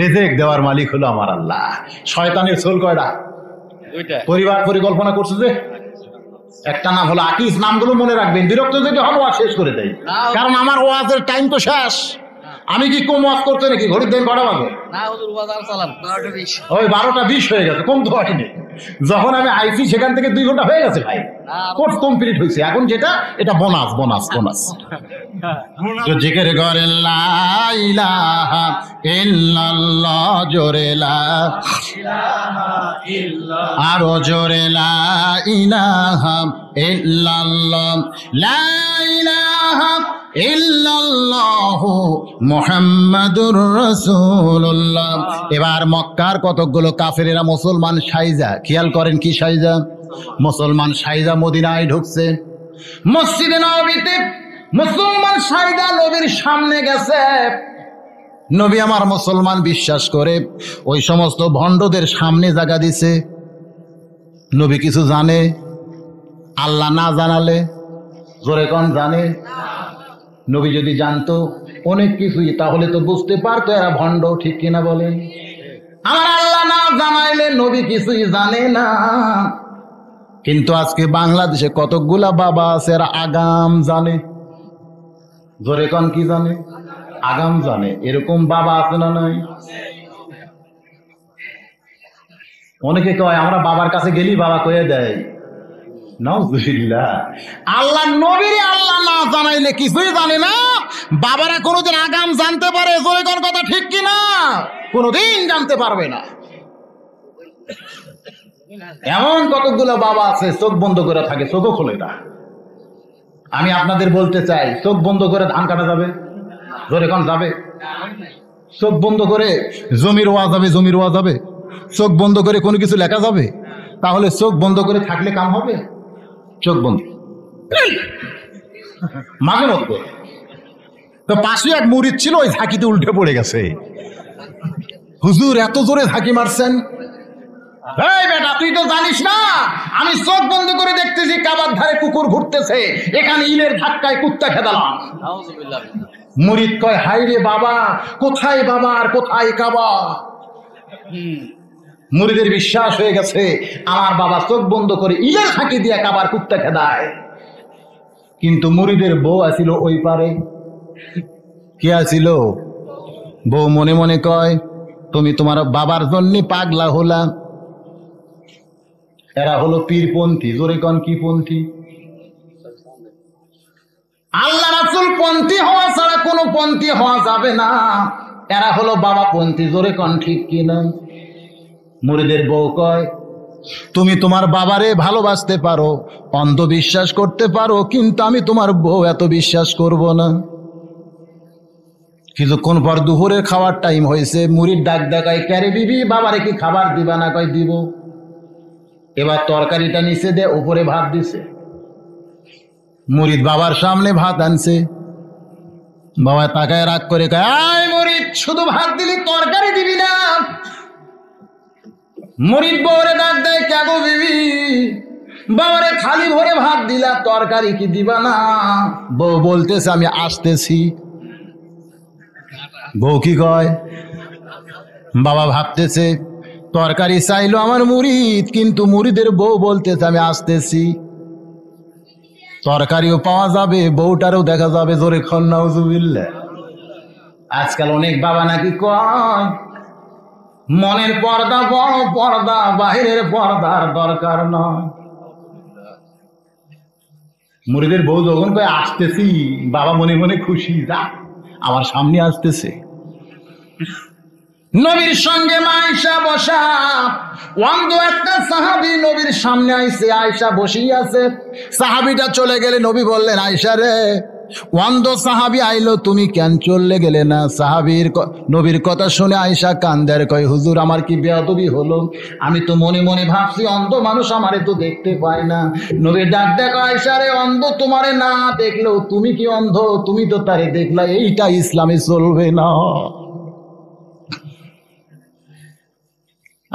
Speaker 1: রেজেক দেওয়ার মালিক হলো আমার আল্লাহ। শয়তানের সোল কয়টা? পরিবার পরিকল্পনা করছে যে একটা নাম হলো আকিস। নামগুলো মনে রাখবেন, বিরক্ত যদি হলো আর শেষ করে দেয়, কারণ আমার ওয়াজের টাইম তো শেষ। আমি কি কম ওয়াজ করতে নাকি? ঘড়ির দিন কটা বাজে? ওই 12টা 20 হয়ে গেছে, কম তো হয়নি। যখন আমি আইসি সেখান থেকে 2 ঘন্টা হয়ে গেছে ভাই, কোর্স কমপ্লিট হয়েছে। এখন যেটা এটা বোনাস বোনাস বোনাস। তো জিকির করে লা ইলাহা ইল্লাল্লাহ, জোরে লা আরো জোরে লা ইলাহা ইল্লাল্লাহ, লা ইলাহা ইল্লাল্লাহু মুহাম্মাদুর রাসূলুল্লাহ। এবার মক্কার কতকগুলো কাফেরেরা মুসলমান সাইজা, খেয়াল করেন কি সাইজা? মুসলমান সাইজা মদিনায় ঢুকছে। মসজিদে নববীতে মুসলমান সাইজা নবীর সামনে গেছে। নবী আমার মুসলমান বিশ্বাস করে ওই সমস্ত ভণ্ডদের সামনে জায়গা দিছে। নবী কিছু জানে? আল্লাহ না জানালে? জোরে কোন জানে? নবী যদি জানতো অনেক কিছুই, তাহলে তো বুঝতে পারতো এরা ভণ্ড, ঠিক কিনা বলেন? আমার আল্লাহ না জানাইলে নবী কিছুই জানে না। কিন্তু আজকে বাংলাদেশে কতকগুলা বাবা আছে এরা আগাম জানে। জোরে কোন কি জানে? আগাম জানে। এরকম বাবা আছে না নাই? অনেকে কয় আমরা বাবার কাছে গেলি বাবা কয়ে দেয়। নাউজুবিল্লাহ। আল্লাহ নবীর আল্লাহ না জানাইলে কিছুই জানে না। বাবারা কোনোদিন আগাম জানতে পারে? জোরে কোন কথা ঠিক কিনা? কোনোদিন জানতে পারবে না। এমন কতগুলো বাবা আছে চোখ বন্ধ করে থাকে, চোখও খোলে না। আমি আপনাদের বলতে চাই, চোখ বন্ধ করে ধান কাটা যাবে? জোরে কোন যাবে? চোখ বন্ধ করে জমির ওয়াজ যাবে? জমির ওয়াজ যাবে? চোখ বন্ধ করে কোনো কিছু লেখা যাবে? তাহলে চোখ বন্ধ করে থাকলে কাম হবে? চোখ বন্ধ মাঝে মধ্যে তো পাশে এক মুরিদ ছিল, ওই ঝাঁকিতে উল্টে পড়ে গেছে। হুজুর এত জোরে ঝাঁকি মারছেন। এই বেটা, তুই তো জানিস না আমি চোখ বন্ধ করে দেখতেছি কাবার ধারে কুকুর ঘুরতেছে, এখানে ইলের ধাক্কায় কুত্তা খেদালাম। মুরিদ কয়, হাই রে বাবা, কোথায় বাবা আর কোথায় কাবা? মুরিদের বিশ্বাস হয়ে গেছে আমার বাবা চোখ বন্ধ করে ইলের ফাঁকি দিয়ে কাবার কুত্তা খেদায়। কিন্তু মুরিদের বউ আছিল ওই পারে। কে আছিল? বউ মনে মনে কয়, তুমি তোমার বাবার জন্য পাগলা হলা। এরা হলো পীরপন্থী। জোরে কন কি পন্থী? আল্লাহ রাসূল পন্থী হওয়া ছাড়া কোনো পন্থী হওয়া যাবে না। এরা হলো বাবা পন্থী। জোরে কন ঠিক কিনা? মুরিদের বউ কয়, তুমি তোমার বাবারে ভালোবাসতে পারো, অন্ধবিশ্বাস করতে পারো, কিন্তু আমি তোমার বউ এত বিশ্বাস করব না। কিছুক্ষণ পর দুপুরের খাওয়ার টাইম হয়েছে। মুরিদ ডাক দেখায়, ক্যারে বিবি, বাবারে কি খাবার দিবা না? কয় দিব। এবার তরকারিটা নিচে দে, উপরে ভাত দিছে। মুরিদ বাবার সামনে ভাত আনছে। বাবা তাকায় রাগ করে কয়, আয় মুরিদ, শুধু ভাত দিলি, তরকারি দিবি না? মুরিদ বউরে ডাক দেয়, কে গো বিবি, বাবারে খালি ভরে ভাত দিলা, তরকারি কি দিবা না? বউ বলতেছে, আমি আসতেছি। বউ কি কয়? বাবা ভাবতেছে তরকারি চাইলো আমার মুরিদ, কিন্তু মুরিদের বউ বলতেছে আমি আসতেছি। তরকারিও পাওয়া যাবে, বউটারও দেখা যাবে। জোরে খন নাউজুবিল্লাহ। আজকাল অনেক বাবা নাকি কয় মনের পর্দা বড় পর্দা, বাহিরের পর্দার দরকার নয়। মুরিদের বউ যখন কয় আসতেছি, বাবা মনে মনে খুশি, যা আমার সামনে আসতেছে। নবীর সঙ্গে মা আয়েশা বসা, অন্ধ একটা সাহাবী নবীর সামনে আইছে, আয়েশা বসেই আছে। সাহাবীটা চলে গেলে নবী বললেন, আয়েশা রে, অন্ধ সাহাবী আইলো, তুমি কেন চলে গেলে না? নবীর কথা শুনে আয়েশা কান্দার কয়, হুজুর আমার কি বেয়াদবি হলো? আমি তো মনে মনে ভাবছি অন্ধ মানুষ আমারে তো দেখতে পায় না। নবীর ডাক দেখো, আয়েশা রে, অন্ধ তোমারে না দেখলেও তুমি কি অন্ধ? তুমি তো তারে দেখলা, এইটা ইসলামে চলবে না।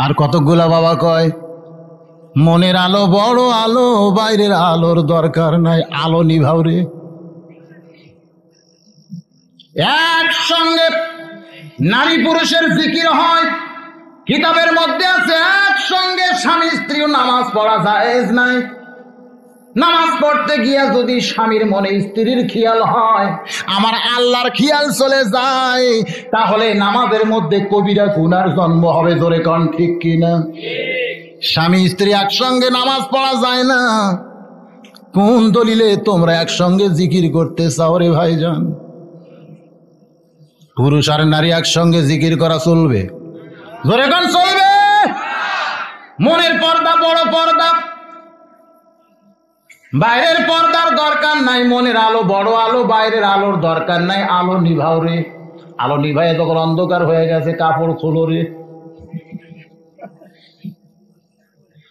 Speaker 1: আর কতগুলা বাবা কয়, মনের আলো বড় আলো, বাইরের আলোর দরকার নাই, আলো নিভাও রে। একসঙ্গে নারী পুরুষের জিকির হয়, কিতাবের মধ্যে আছে একসঙ্গে স্বামী স্ত্রীও নামাজ পড়া জায়েজ নাই। নামাজ পড়তে গিয়া যদি স্বামীর মনে স্ত্রীর খেয়াল হয়, আমার আল্লাহর খেয়াল চলে যায়, তাহলে নামাজের মধ্যে কবিরা গুনার জন্ম হবে। জোরে কোন ঠিক কিনা? স্বামী স্ত্রী একসঙ্গে নামাজ পড়া যায় না। কোন দলিলে তোমরা একসঙ্গে জিকির করতে চাও রে ভাইজান? পুরুষ আর নারী একসঙ্গে জিকির করা চলবে? জোরে কোন চলবে? মনের পর্দা বড় পর্দা, বাইরের পর্দার দরকার নাই। মনের আলো বড় আলো, বাইরের আলোর দরকার নাই। আলো নিভাও রে। আলো নিভাই তখন অন্ধকার হয়ে গেছে, কাপড় খোলো রে।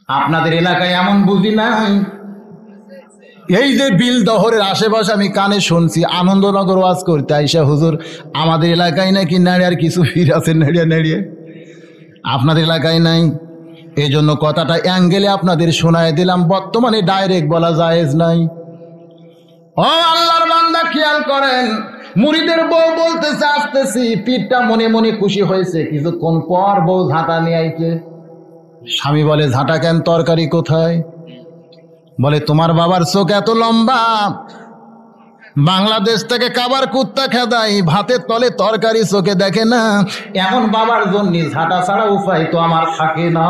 Speaker 1: আপনাদের এলাকায় এমন বুঝি নাই? এই যে বিল দহরের আশেপাশে আমি কানে শুনছি, আনন্দনগর ওয়াজ করতে আইসা, হুজুর আমাদের এলাকায় নাকি নাড়িয়ার কিছু ফির আছে, নেড়িয়ে নেড়িয়ে। আপনাদের এলাকায় নাই, এই জন্য কথাটা অ্যাঙ্গেলে আপনাদের শোনায় দিলাম। বর্তমানে ডাইরেক্ট বলা জায়েজ নাই। ও আল্লাহর বান্দা, খেয়াল করেন, মুরিদের বউ বলতেছে, আসতেছি। পীরটা মনে মনে খুশি হয়েছে। কিছুক্ষণ পর বউ ঝাঁটা নিয়ে আইছে। স্বামী বলে, ঝাঁটা কেন? তরকারি কোথায়? বলে, তোমার বাবার চোখ এত লম্বা, বাংলাদেশ থেকে কাবার কুত্তা খেদাই, ভাতের তলে তরকারি চোখে দেখে না। এমন বাবার জন্য ঝাঁটা ছাড়া উপায় তো আমার থাকে না।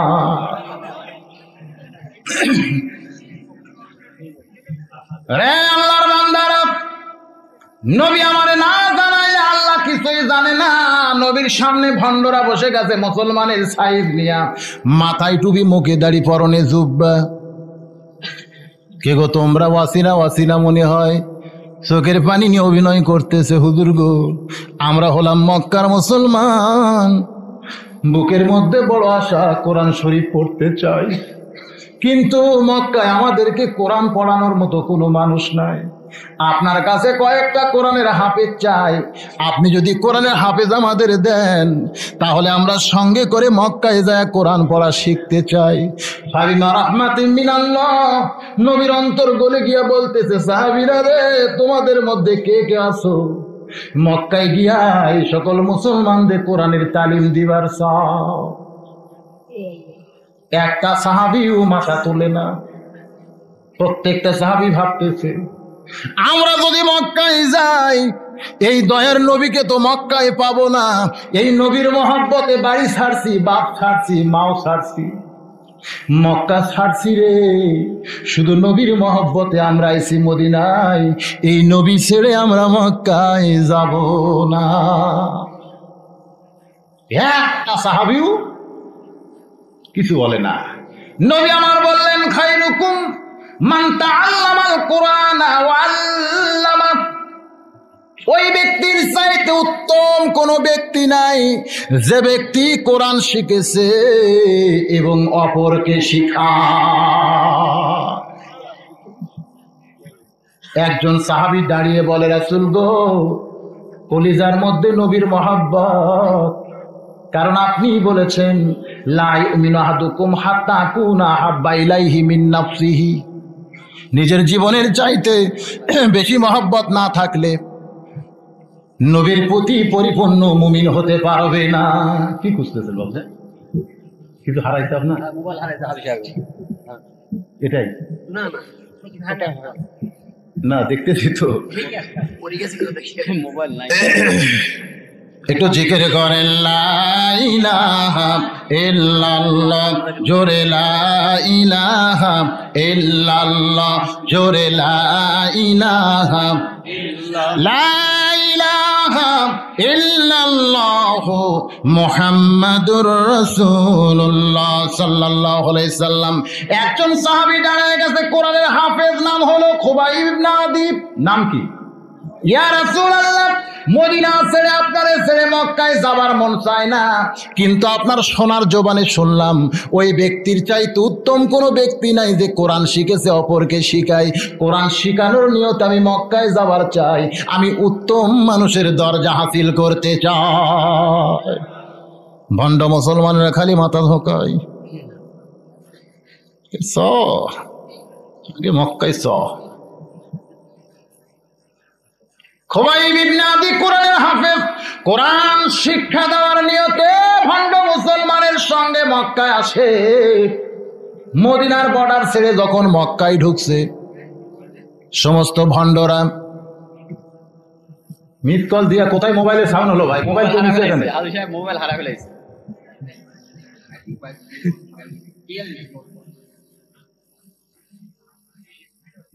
Speaker 1: রে আল্লাহর বান্দারা, নবী আমারে না জানাইলে আল্লাহ কিছুই জানে না। নবীর সামনে ভণ্ডরা বসে গেছে মুসলমানের সাইজ নিয়া, মাথায় টুপি, মুখে দাড়ি, পরনে জুব্বা। কে গো তোমরা? ওয়াসিনা ওয়াসিনা মনে হয়, চোখের পানি নিয়ে অভিনয় করতেছে। হুজুর গো, আমরা হলাম মক্কার মুসলমান, বুকের মধ্যে বড় আশা, কোরআন শরীফ পড়তে চাই, কিন্তু মক্কায় আমাদেরকে কোরআন পড়ানোর মতো কোনো মানুষ নাই। আপনার কাছে কয়েকটা কোরআনের হাফেজ চাই। আপনি যদি কোরআনের হাফেজ আমাদের দেন, তাহলে আমরা সঙ্গে করে মক্কায় যায় কোরআন পড়া শিখতে চাই। ফাবিমা রাহমাতিন মিনাল্লাহ, নবীর অন্তর গলে গিয়া বলতেছে, সাহাবীরা রে, তোমাদের মধ্যে কে কে আছো মক্কায় গিয়া এই সকল মুসলমানদের কোরআনের তালিম দিবার চাও? একটা সাহাবীও মাথা তোলে না। প্রত্যেকটা সাহাবী ভাবতেছে, আমরা যদি মক্কায় যাই, এই দয়ার নবীকে তো মক্কায় পাবো না। এই নবীর মহব্বতে বাড়ি ছাড়ছি, বাপ ছাড়ছি, মাও ছাড়ছি, মক্কা ছাড়ছি রে, শুধু নবীর মহব্বতে আমরা আইছি মদিনায়। এই নবী ছেড়ে আমরা মক্কায় যাব না। একটা সাহাবীও কিছু বলে না। নবী আমার বললেন, খায়রুকুম মান তাআল্লামাল কুরআনা ওয়া আল্লামা। ওই ব্যক্তির চাইতে উত্তম কোন ব্যক্তি নাই যে ব্যক্তি কোরআন শিখেছে এবং অপরকে শিখায়। একজন সাহাবী দাঁড়িয়ে বলে, রাসূল গো, কলিজার মধ্যে নবীর মহব্বত, কারণ আপনি বলেছেন, লা ইউমিনু আহাদুকুম হাত্তা আকুনা আহাব্বা ইলাইহি মিন নাফসিহি। নিজের জীবনের চাইতে বেশি মহব্বত না থাকলে নবীর প্রতি পরিপূর্ণ মুমিন হতে পারবে না। কি খুঁজতেছেন বলছে? কিছু হারাইছে আপনার? মোবাইল হারাইছে। এটাই না, দেখতেছি তো মোবাইল নাই। একটু জিকির করেন, লা ইলাহা ইল্লাল্লাহ, জোরে লা ইলাহা ইল্লাল্লাহ, জোরে লা ইলাহা, লা ইলাহা ইল্লাল্লাহু মুহাম্মাদুর রাসূলুল্লাহ সাল্লাল্লাহু আলাইহি সাল্লাম। একজন সাহাবী দাঁড়ায় গেছে, কোরআনের হাফেজ, নাম হলো খুবাইব ইবনে আদি। নাম কি? ইয়া রাসূলুল্লাহ, মদিনা ছেড়ে আপনারে ছেড়ে মক্কায় যাবার মন চায় না, কিন্তু আপনার সোনার জবানে শুনলাম ওই ব্যক্তির চাইতে উত্তম কোনো ব্যক্তি নাই যে কোরআন শিখেছে অপরকে শিখায়। কোরআন শিখানোর নিয়ত আমি মক্কায় যাবার চাই, আমি উত্তম মানুষের দরজা হাসিল করতে চাই। ভণ্ড মুসলমানরা খালি মাথা ঝোঁকায়, মক্কায় খুবাইব ইবনে আদি কোরআনের হাফেজ, কোরআন শিক্ষা দেওয়ার নিয়তে ভণ্ড মুসলমানের সঙ্গে মক্কায় আসে। মদিনার বর্ডার ছেড়ে যখন মক্কায় ঢুকছে, সমস্ত ভণ্ডরা মিস কল দিয়া, কোথায় মোবাইলের সাউন্ড হলো ভাই? মোবাইল তো নিচে, এখানে মোবাইল হারা ফেলাইছে।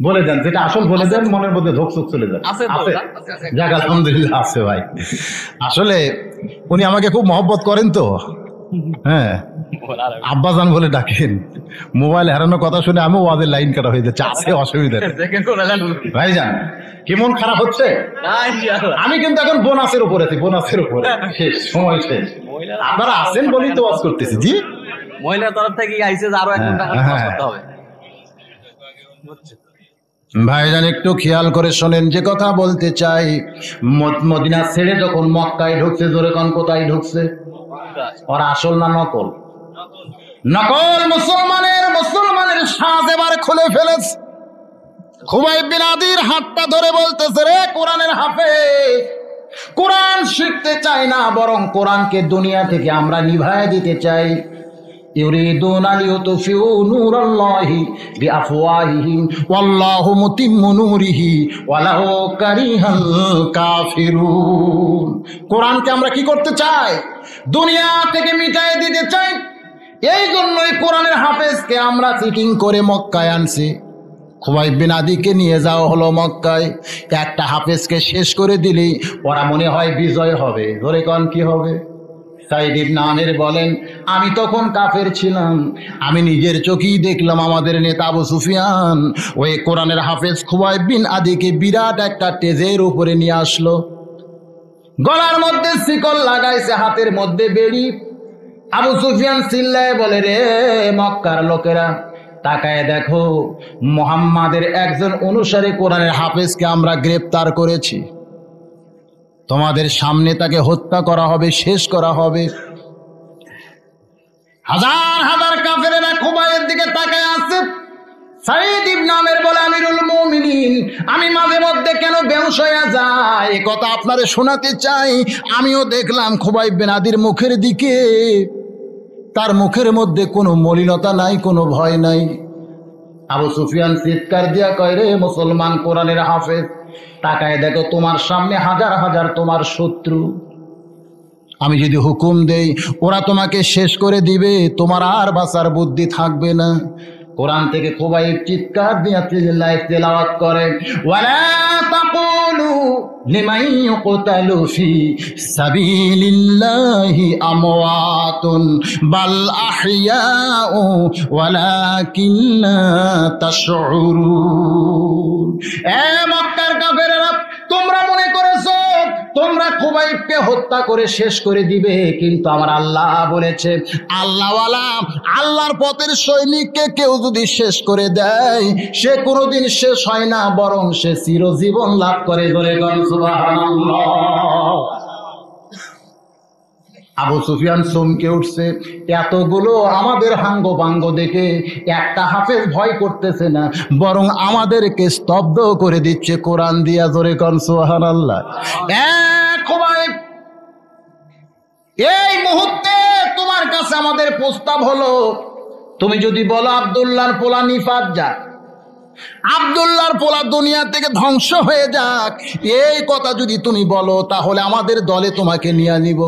Speaker 1: বলে দেন, যেটা আসল বলে দেন, মনের মধ্যে ধোকসুক চলে যায়। যাক আলহামদুলিল্লাহ আছে ভাই। আসলে উনি আমাকে খুব মহব্বত করেন তো, হ্যাঁ, আব্বাজান বলে ডাকেন। মোবাইল হারানোর কথা শুনে আমি ওয়াজের লাইন কাটা হয়ে যাচ্ছে, আছে অসুবিধা ভাই। জান কি মন খারাপ হচ্ছে? আমি কিন্তু এখন বোনাসের উপরে আছি, বোনাসের উপরে। শেষ, সময় শেষ। আপনারা আছেন বলেই তো ওয়াজ করতেছি। জি,
Speaker 2: মহিলার তরফ থেকে আইছে, আরো 1 ঘন্টা করতে হবে।
Speaker 1: ভাইজান একটু খেয়াল করে শোনেন, যে কথা বলতে চাই, মদিনা ছেড়ে যখন মক্কায় ঢুকছে, জোরে কোন কোথায় ঢুকছে? ওরা আসল না নকল? নকল মুসলমানের সাজ এবার খুলে ফেলেছে। খুবাইব বিন আদির হাতটা ধরে বলতেছে, রে কোরআনের হাফেজ, কোরআন শিখতে চাই না, বরং কোরআনকে দুনিয়া থেকে আমরা নিভায় দিতে চাই। ইউরিদুনা লিউতফিউ নূরাল্লাহি বিআফওয়াহিহিম ওয়াল্লাহু মুতিম্মু নূরিহি ওয়ালাউ কারিহাল কাফিরুন। কোরআনকে আমরা কি করতে চাই? দুনিয়া থেকে মিটাই দিতে চাই। এই জন্যই কোরআনের হাফেজকে আমরা চিটিং করে মক্কায় আনছি। খুবাইব বিন আদিকে নিয়ে যাওয়া হলো মক্কায়। একটা হাফেজকে শেষ করে দিলেই ওরা মনে হয় বিজয় হবে। ধরে কোন কি হবে? সাইদ ইবনে আমির বলেন, আমি তখন কাফের ছিলাম, আমি নিজের চোখেই দেখলাম আমাদের নেতা আবু সুফিয়ান ওই কোরআনের হাফেজ খুবাইব বিন আদিকে বিরাট একটা টেজের উপরে নিয়ে আসলো। গলার মধ্যে শিকল লাগাইছে, হাতের মধ্যে বেড়ি। আবু সুফিয়ান চিল্লায় বলে, রে মক্কার লোকেরা, তাকায় দেখো, মুহাম্মাদের একজন অনুসারী কোরআনের হাফেজকে আমরা গ্রেফতার করেছি। তোমাদের সামনে তাকে হত্যা করা হবে, শেষ করা হবে। হাজার হাজার কাফেরেরা খুবাইবের দিকে তাকায় আছে। সাইদ ইবনে আমির বলে, আমিরুল মুমিনিন, আমি মাঝে মধ্যে কেন বেহুশ হয়ে যাই, এ কথা আপনারে শোনাতে চাই। আমিও দেখলাম খুবাইব বিন আদির মুখের দিকে, তার মুখের মধ্যে কোনো মলিনতা নাই, কোনো ভয় নাই। আবু সুফিয়ান চিৎকার দিয়া কয়, রে মুসলমান কোরআনের হাফেজ, তাকায় দেখো, তোমার সামনে হাজার হাজার তোমার শত্রু। আমি যদি হুকুম দেই, ওরা তোমাকে শেষ করে দিবে, তোমার আর বাঁচার বুদ্ধি থাকবে না। কোরআন থেকে খুবাইব চিৎকার দিয়া তেলাওয়াত করে, ওয়ালা তাকুলু লিমান ইউকতালু ফি সাবিলিল্লাহি আমওয়াতুন বাল আহইয়াউ ওয়ালাকিন লা তাশউরুন। এ মক্কার কাফেররা, তোমরা মনে করেছো তোমরা খুবাইবকে হত্যা করে শেষ করে দিবে, কিন্তু আমার আল্লাহ বলেছে, আল্লাহওয়ালা, আল্লাহর পথের সৈনিককে কেউ যদি শেষ করে দেয়, সে কোনোদিন শেষ হয় না, বরং সে চিরজীবন লাভ করে। বলে সুবহানাল্লাহ। আবু সুফিয়ান চমকে উঠছে, এতগুলো আমাদের হাঙ্গ বাঙ্গ দেখে একটা হাফেজ ভয় করতেছে না, বরং আমাদেরকে স্তব্ধ করে দিচ্ছে কোরআন দিয়া। জোরে কোন সুবহানাল্লাহ। খুবাইব, এই মুহূর্তে তোমার কাছে আমাদের প্রস্তাব হলো, তুমি যদি বলো আব্দুল্লাহর পোলা নিফাত যাক, আব্দুল্লাহর পোলা দুনিয়া থেকে ধ্বংস হয়ে যাক, এই কথা যদি তুমি বলো, তাহলে আমাদের দলে তোমাকে নিয়ে নিব।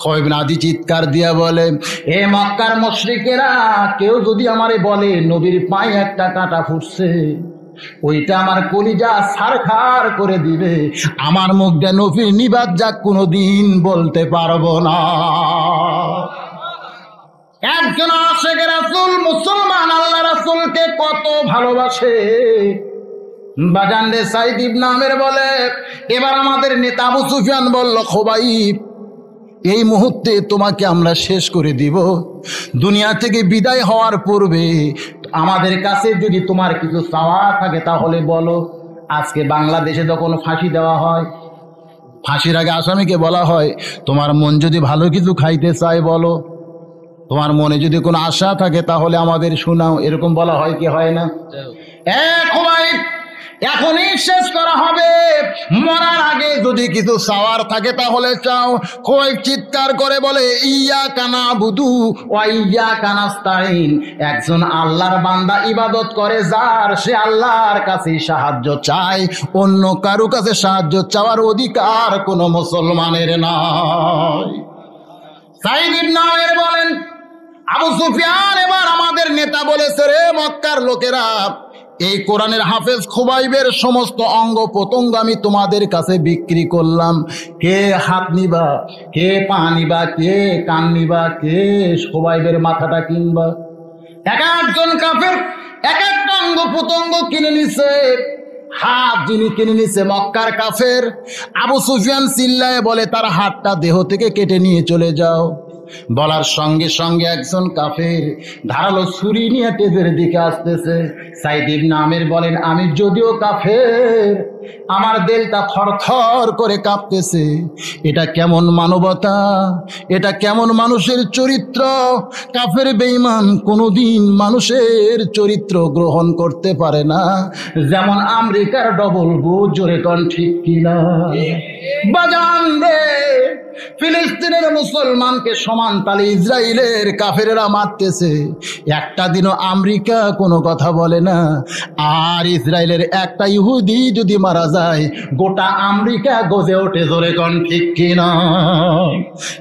Speaker 1: খুবাইব বিন আদি চিৎকার দিয়া বলে, এ মক্কার মুশরিকেরা, কেউ যদি আমারে বলে নবীর পায়ে একটা কাঁটা ফুটছে, ওইটা আমার কলিজা ছারখার করে দিবে। আমার মুখটা নফির নিবাদ যাক কোনোদিন বলতে পারবো না। একজন আশিক রাসূল মুসলমান আল্লাহ রাসূলকে কত ভালোবাসে। বাজান রে সাইদ ইবনে আমের বলে, এবার আমাদের নেতা আবু সুফিয়ান বলল, খোবাইব, এই মুহূর্তে তোমাকে আমরা শেষ করে দিব। দুনিয়া থেকে বিদায় হওয়ার পূর্বে আমাদের কাছে যদি তোমার কিছু চাওয়া থাকে তাহলে বলো। আজকে বাংলাদেশে যখন ফাঁসি দেওয়া হয়, ফাঁসির আগে আসামিকে বলা হয়, তোমার মন যদি ভালো কিছু খাইতে চায় বলো, তোমার মনে যদি কোনো আশা থাকে তাহলে আমাদের শোনাও, এরকম বলা হয় কি হয় না? খোবাইব, এখনই শেষ করা হবে, মরার আগে যদি কিছু চাওয়ার থাকে তাহলে চাও। খোবাইব চিৎকার করে বলে, ইয়াকা নাবুদু ওয়া ইয়াকা নাস্তাইন। একজন আল্লাহর বান্দা ইবাদত করে যার, সে আল্লাহর কাছে সাহায্য চায়, অন্য কারো কাছে সাহায্য চাওয়ার অধিকার কোনো মুসলমানের নয়। সাইদ ইবনে আমের বলেন, আবু সুফিয়ান, এবার আমাদের নেতা বলেছে, রে মক্কার লোকেরা, এই কোরআনের হাফেজ খোবাইবের সমস্ত অঙ্গ প্রত্যঙ্গ আমি তোমাদের কাছে বিক্রি করলাম। কে হাত নিবা, কে পা নিবা, কে কান নিবা, কে খোবাইবের মাথাটা কিনবা? এক একজন কাফের এক একটা অঙ্গ প্রত্যঙ্গ কিনে নিছে। হাত যিনি কিনে নিছে মক্কার কাফের, আবু সুফিয়ান চিল্লায় বলে, তার হাতটা দেহ থেকে কেটে নিয়ে চলে যাও। বলার সঙ্গে সঙ্গে একজন কাফের ধারালো ছুরি নিয়ে টেজের দিকে আসতেছে। সাইদ ইবনে আমের বলেন, আমি যদিও কাফের, আমার দিলটা থরথর করে কাঁপতেছে। এটা কেমন মানবতা, এটা কেমন মানুষের চরিত্র? কাফের বেঈমান কোনোদিন মানুষের চরিত্র গ্রহণ করতে পারে না। যেমন আমেরিকার ডবল গো, জোরে কোন ঠিক কিনা? বাজান রে, ফিলিস্তিনের মুসলমানকে সমান তালে ইসরায়েলের কাফেরেরা মারতেছে, একটা দিনও আমেরিকা কোনো কথা বলে না। আর ইসরায়েলের একটা ইহুদি যদি মারা যায়, গোটা আমেরিকা গজে ওঠে, জোরে কোন ঠিক কিনা?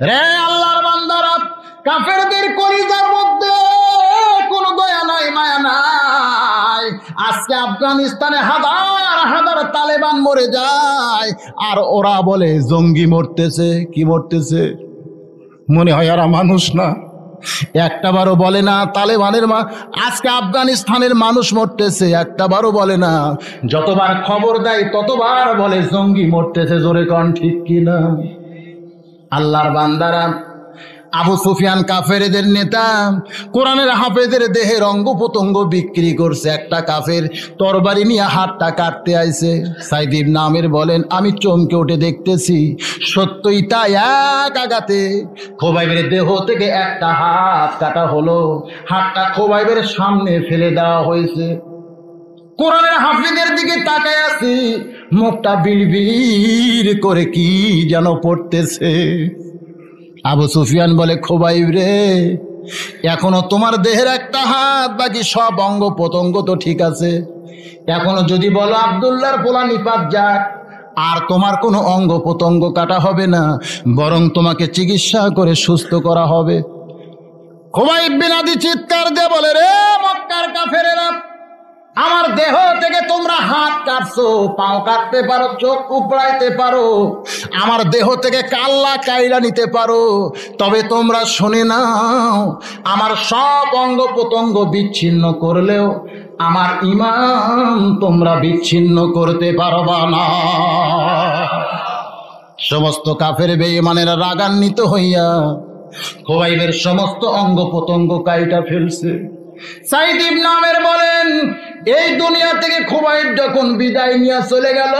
Speaker 1: রে আল্লাহর বান্দারা, কাফেরদের কলিজার মধ্যে কোনো দয়া নাই, মায়া নাই। আজকে আফগানিস্তানে হাজার হাজার তালেবান মরে যায়, আর ওরা বলে জঙ্গি মরতেছে। কি মরতেছে? মনে হয় এরা মানুষ না। একটাবারও বলে না তালেবানের আজকে আফগানিস্তানের মানুষ মরতেছে, একটাবারও বলে না। যতবার খবর দেয় ততবার বলে জঙ্গি মরতেছে, জোরে কোন ঠিক কিনা? আল্লাহর বান্দারা, আবু সুফিয়ান কাফেরদের নেতা, কোরআনের হাফেজের দেহের অঙ্গ প্রত্যঙ্গ বিক্রি করছে। একটা কাফের তরবারি নিয়ে হাতটা কাটতে আইছে। সাইদ ইবনে আমের বলেন, আমি চমকে উঠে দেখতেছি, সত্যই তা, এক আঘাতে খোবাইবের দেহ থেকে একটা হাত কাটা হলো। হাতটা খোবাইবের সামনে ফেলে দেওয়া হয়েছে। কোরআনের হাফিজের দিকে তাকায় আছি, মুখটা বিড়বিড় করে কি যেন পড়তেছে। আবু সুফিয়ান বলে, খোবাইব রে, এখনো তোমার দেহের একটা হাত, বাকি সব অঙ্গ প্রত্যঙ্গ তো ঠিক আছে। এখনো যদি বলো আব্দুল্লাহর পোলা নিপাত যাক, আর তোমার কোনো অঙ্গ প্রত্যঙ্গ কাটা হবে না, বরং তোমাকে চিকিৎসা করে সুস্থ করা হবে। খোবাইব বিন আদি চিৎকার দিয়ে বলে, রে মক্কার কাফেরেরা, আমার দেহ থেকে তোমরা হাত কাটছো, পাও কাটতে পারো, চোখ উপড়াইতে পারো, আমার দেহ থেকে কাল্লা কাইলা নিতে পারো, তবে তোমরা শুনে নাও, আমার সব অঙ্গ প্রত্যঙ্গ বিচ্ছিন্ন করলেও আমার ঈমান তোমরা বিচ্ছিন্ন করতে পারবা না। সমস্ত কাফের বেঈমানেরা রাগান্বিত হইয়া খোবাইবের সমস্ত অঙ্গ প্রত্যঙ্গ কাইটা ফেলছে। সাইদ ইবনে আমের বলেন, এই দুনিয়া থেকে খোবাইব যখন বিদায় নিয়ে চলে গেল,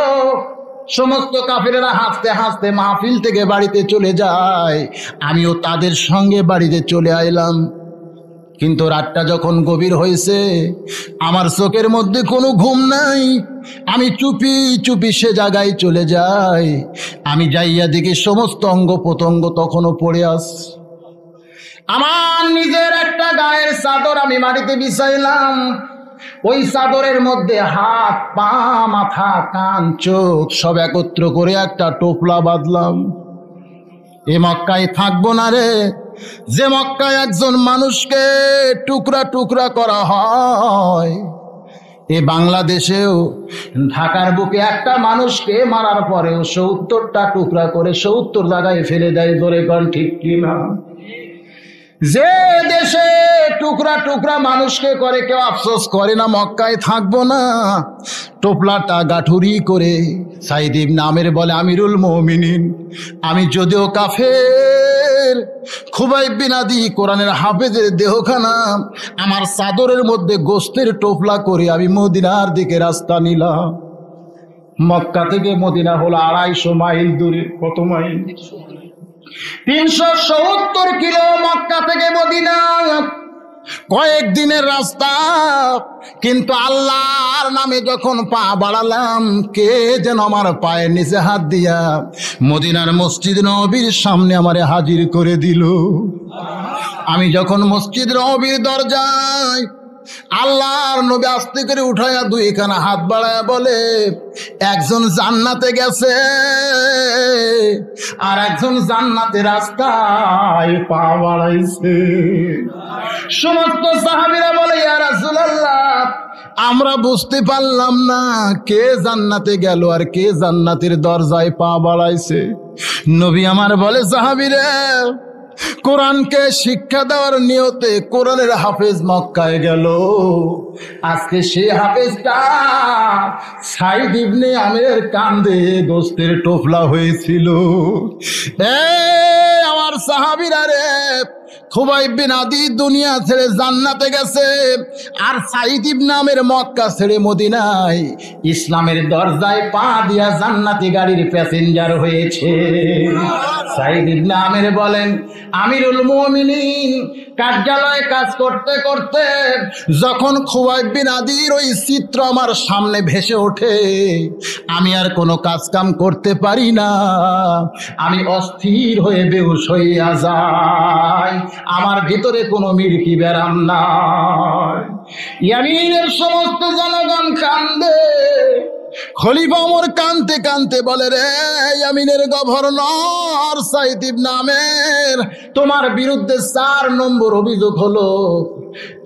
Speaker 1: সমস্ত কাফেরেরা হাসতে হাসতে মাহফিল থেকে বাড়িতে চলে যায়, আমিও তাদের সঙ্গে বাড়িতে চলে আইলাম। কিন্তু রাতটা যখন গভীর হয়েছে, আমার চোখের মধ্যে কোনো ঘুম নাই। আমি চুপি চুপি সে জায়গায় চলে যাই। আমি যাইয়া দেখি সমস্ত অঙ্গ প্রত্যঙ্গ তখনও পড়ে আছে। আমার নিজের একটা গায়ের চাদর আমি মাটিতে বিছাইলাম। ওই চাদরের মধ্যে হাত, পা, মাথা, কান, চোখ সব একত্র করে একটা টোপলা বাঁধলাম। এ মক্কায় থাকবো না রে, যে মক্কায় একজন মানুষকে টুকরা টুকরা করা হয়। এ বাংলাদেশেও ঢাকার বুকে একটা মানুষকে মারার পরেও ৭০টা টুকরা করে ৭০ জায়গায় ফেলে দেয়, ধরে কোন ঠিক কিনা? যে দেশে টুকরা টুকরা মানুষকে করে কেউ আফসোস করে না মক্কায় থাকবো না, টোপলাটা গাঠুরি করে সাইদ ইবনে আমের বলে আমিরুল মুমিনিন, আমি যদিও কাফের, খুবাইব বিন আদি কোরআনের হাফেজের দেহখানা আমার চাদরের মধ্যে গোস্তের টোপলা করে আমি মদিনার দিকে রাস্তা নিলাম। মক্কা থেকে মদিনা হলো ২৫০ মাইল দূরে। কত মাইল? ৩৭০ কিলো মক্কা থেকে মদিনা, কয়েকদিনের রাস্তা। কিন্তু আল্লাহর নামে যখন পা বাড়ালাম, কে যেন আমার পায়ের নিচে হাত দিয়া মদিনার মসজিদ নববীর সামনে আমারে হাজির করে দিল। আমি যখন মসজিদ নববীর দরজায়, আল্লাহর নবী আস্তে করে উঠায়া দুইখানা হাত বাড়ায়া বলে, একজন জান্নাতে গেছে আর একজন জান্নাতে রাস্তায় পা বাড়াইছে। সমস্ত সাহাবীরা বলে, ইয়া রাসূলুল্লাহ, আমরা বুঝতে পারলাম না কে জান্নাতে গেল আর কে জান্নাতের দরজায় পা বাড়াইছে। নবী আমার বলে, সাহাবীরা, কোরআনকে শিক্ষা দেওয়ার নিয়তে কোরআনের হাফেজ মক্কায় গেল, আজকে সেই হাফেজটা সাইদ ইবনে আমের কান্দে গোস্তের টোপলা হয়েছিল। আমার সাহাবীরা রে, খুবাইব বিন আদি দুনিয়া ছেড়ে জান্নাতে গেছে, আর সাইদ ইবনে আমের মক্কা ছেড়ে মদিনায় ইসলামের দরজায় পা দিয়া জান্নাতি গাড়ির প্যাসেঞ্জার হয়েছে। সাইদ ইবনে আমের বলেন, আমিরুল মুমিনিন কার্যালয়ে কাজ করতে করতে যখন খুবাইব বিন আদির ওই চিত্র আমার সামনে ভেসে ওঠে, আমি আর কোনো কাজ কাম করতে পারি না, আমি অস্থির হয়ে বেহুশ হইয়া যাই, আমার ভিতরে কোনো মিরকি ব্যারাম নাই। ইয়ামিনের সমস্ত জনগণ কান্দে। খলিফা ওমর কানতে কানতে বলে, রে ইয়ামিনের গভর্নর সাইদ ইবনে আমের, তোমার বিরুদ্ধে ৪ নম্বর অভিযোগ হলো,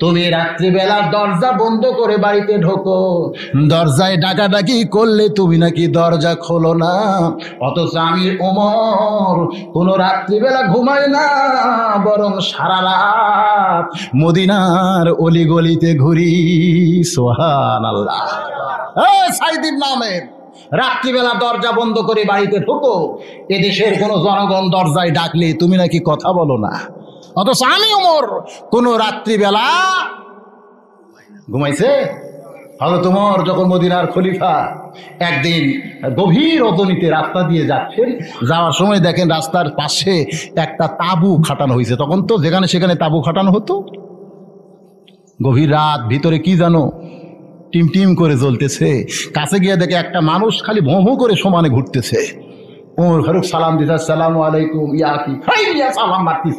Speaker 1: তুমি রাত্রিবেলা দরজা বন্ধ করে বাড়িতে ঢোকো, দরজায় ডাকাডাকি করলে তুমি নাকি দরজা খোলো না, অথচ আমি ওমর কোন রাত্রিবেলা ঘুমাই না, বরং সারা রাত মদিনার অলিগলিতে ঘুরি। সুবহানাল্লাহ। সাইদ ইবনে আমের, রাত্রিবেলা দরজা বন্ধ করে বাড়িতে ঢোকো, এদেশের কোন জনগণ দরজায় ডাকলে তুমি নাকি কথা বলো না, অথচ আমি ওমর কোন রাত্রিবেলা ঘুমাইছে। হযরত ওমর যখন মদিনার খলিফা একদিন গভীর রজনীতে রাস্তা দিয়ে যাচ্ছেন, যাওয়ার সময় দেখেন রাস্তার পাশে একটা তাঁবু খাটানো হয়েছে। তখন তো যেখানে সেখানে তাঁবু খাটানো হতো। গভীর রাত, ভিতরে কি জানো টিম টিম করে জ্বলতেছে। কাছে গিয়ে দেখে একটা মানুষ খালি ভোঁ ভোঁ করে সমানে ঘুরতেছে। ওমর ফারুক সালাম দিতে, আসসালামু আলাইকুম। ইয়া কি সালাম মারতিস?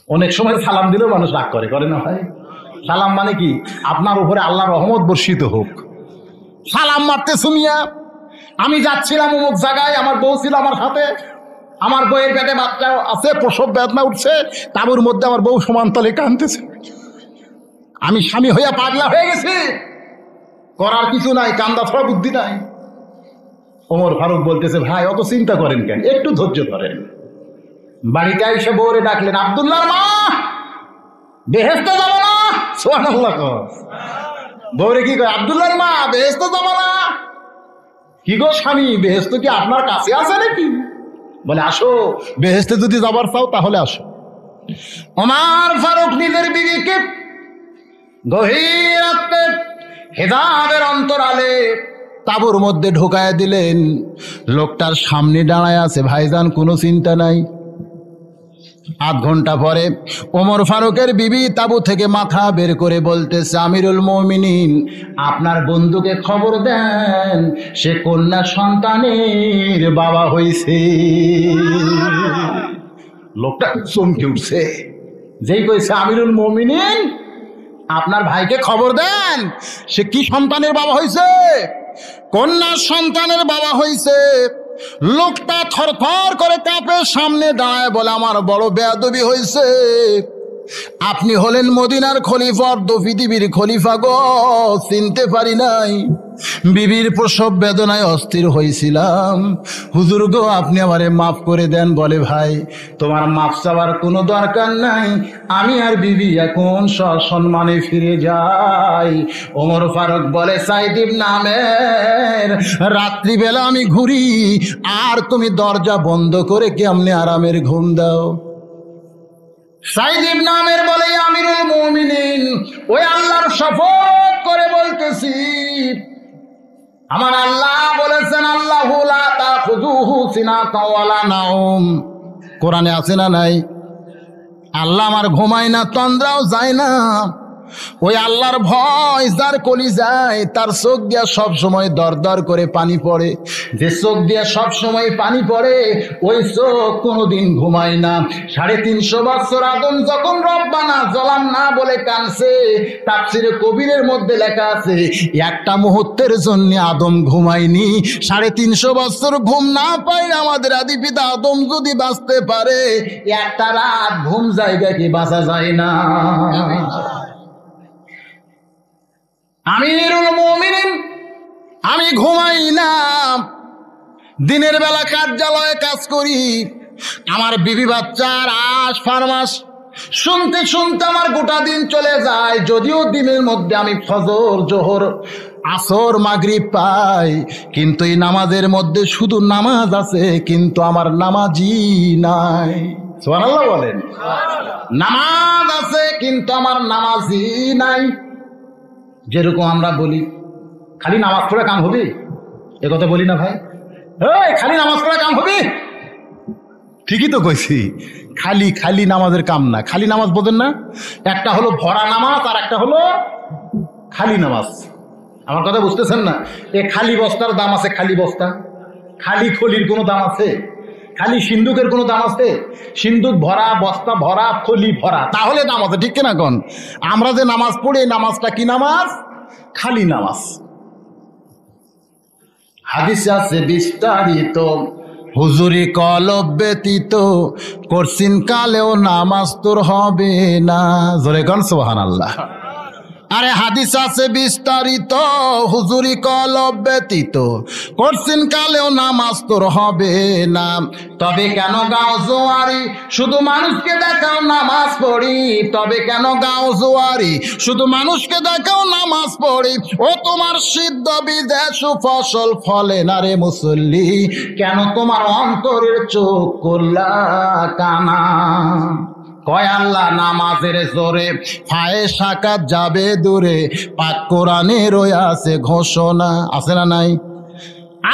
Speaker 1: অনেক সময় সালাম দিলেও মানুষ রাগ করে না ভাই? সালাম মানে কি? আপনার উপরে আল্লাহর রহমত বর্ষিত হোক। সালাম মারতে শুনিয়া আমি যাচ্ছিলাম অমুক জায়গায়, আমার বউ ছিল আমার সাথে, আমার বউয়ের পেটে বাচ্চা আছে, প্রসব বেদনা উঠছে, তাঁবুর মধ্যে আমার বউ সমান্তলে কাঁদতেছে। আমি স্বামী হইয়া পাগলা হয়ে গেছি, করার কিছু নাই, কান্দা ছড়া বুদ্ধি নাই। ওমর ফারুক বলতেছে, ভাই অত চিন্তা করেন কেন, একটু ধৈর্য ধরেন। বাড়িতে এসে বউরে ডাকলেন, আব্দুল্লাহর মা, বেহেশতে যাবো না? সুবহানাল্লাহ। বউরে কি কয়? আব্দুল্লাহর মা, বেহেশতে যাবো না? কি গো স্বামী, বেহেশত কি আপনার কাছে আছে নাকি? বলে, আসো, বেহেশতে যদি যাবার চাও তাহলে আসো। ওমর ফারুক নিজের বিবিকে গভীর রাতে হেজাবের অন্তরালে তাঁবুর মধ্যে ঢোকায় দিলেন। লোকটার সামনে দাঁড়ায় আছে, ভাইজান কোনো চিন্তা নাই। আধ ঘন্টা পরে ওমর ফারুকের বিবি তাঁবু থেকে মাথা বের করে বলতেছে, আমিরুল মুমিনিন, আপনার বন্ধুকে খবর দেন, সে কন্যা সন্তানের বাবা হইছে। লোকটা চমকে উঠছে, যেই কইছে আমিরুল মুমিনিন, আপনার ভাইকে খবর দেন, সে কি সন্তানের বাবা হইছে? কন্যা সন্তানের বাবা হইছে। লোকটা থরথর করে কাঁপে, সামনে দাঁড়ায় বলে, আমার বড় বেয়াদবি হইছে, আপনি হলেন মদিনার খলিফা, অর্ধ পৃথিবীর খলিফা গো, চিনতে পারি নাই। বিবির প্রসব বেদনায় অস্থির হয়েছিলাম, হুজুর গো আপনি আমারে মাফ করে দেন। বলে ভাই তোমার মাফ চাওয়ার কোনো দরকার নাই, আমি আর বিবি এখন সসম্মানে ফিরে যাই। ওমর ফারুক বলে সাইদ ইবনে আমের, রাত্রিবেলা আমি ঘুরি আর তুমি দরজা বন্ধ করে কেমনে আরামের ঘুম দাও? সাইদ ইবনে আমের বলে আমিরুল মুমিনিন, ওই আল্লাহর শপথ করে বলতেছি, আমার আল্লাহ বলেছেন আল্লাহু লা তাখুযুহু সিনাতুন ওয়ালা নাওম। কোরআনে আছে না নাই? আল্লাহ আমার ঘুমায় না, তন্দ্রাও যায় না। ওই আল্লাহর ভয় যার কলিজায়, তার চোখ দিয়া সব সময় দর দর করে পানি পড়ে। যে চোখ দিয়া সব সময় পানি পড়ে ওই চোখ কোনোদিন ঘুমায় না। 350 বছর আদম যখন রব্বানা যালামনা বলে কানছে, তাফসীরে কবিরের মধ্যে লেখা আছে একটা মুহূর্তের জন্য আদম ঘুমায়নি। 350 বছর ঘুম না পাইলে আমাদের আদি পিতা আদম যদি বাঁচতে পারে, একটা রাত ঘুম জায়গা কি বাঁচা যায় না? আমিরুল মুমিনিন, আমি ঘুমাই না, দিনের বেলা কার্যালয়ে কাজ করি। আমার বিবি বাচ্চার আশ ফারমাস শুনতে শুনতে আমার গোটা দিন চলে যায়। যদিও দিনের মধ্যে আমি ফজর, জোহর, আসর, মাগরিব পাই, কিন্তু এই নামাজের মধ্যে শুধু নামাজ আছে, কিন্তু আমার নামাজি নাই। সুবহানাল্লাহ বলেন। নামাজ আছে কিন্তু আমার নামাজি নাই। যেরকম আমরা বলি খালি নামাজ পড়ে কাম হবে, এ কথা বলি না ভাই? এই খালি নামাজ পড়ে কাম হবে, ঠিকই তো কইছি। খালি খালি নামাজের কাম না। খালি নামাজ বোঝেন না? একটা হলো ভরা নামাজ আর একটা হলো খালি নামাজ। আমার কথা বুঝতেছেন না? এ খালি বস্তার দাম আছে, খালি বস্তা। খালি খলির কোনো দাম আছে? খালি সিন্দুকের কোনো দাম আছে? সিন্দুক ভরা, বস্তা ভরা, খলি ভরা, তাহলে দাম আছে, ঠিক কিনা কোন? আমরা যে নামাজ পড়ি এই নামাজটা কি নামাজ? খালি নামাজ। হাদিসে আছে বিস্তারিত, হুজুরি কলব ব্যতীত করছিন কালেও নামাজ তোর হবে না। জোরে কোন সুবহানাল্লাহ। আরে হাদিস আছে বিস্তারিত, হুজুরি কলব ব্যতীত করছিন কালেও নামাজ তোর হবে না। তবে কেন গাও জোয়ারি, শুধু মানুষকে দেখাও নামাজ পড়ি। তবে কেন গাও জোয়ারি, শুধু মানুষকে দেখাও নামাজ পড়ি। ও তোমার সিদ্ধ বিদেশ ফসল ফলে না রে মুসল্লি, কেন তোমার অন্তরের চোখ করলা কানা? কয় আল্লাহ নামাজের জোরে ফায়ে সাকাত যাবে দূরে, পাক কোরআনে রয়ে আছে ঘোষণা। আছে না নাই?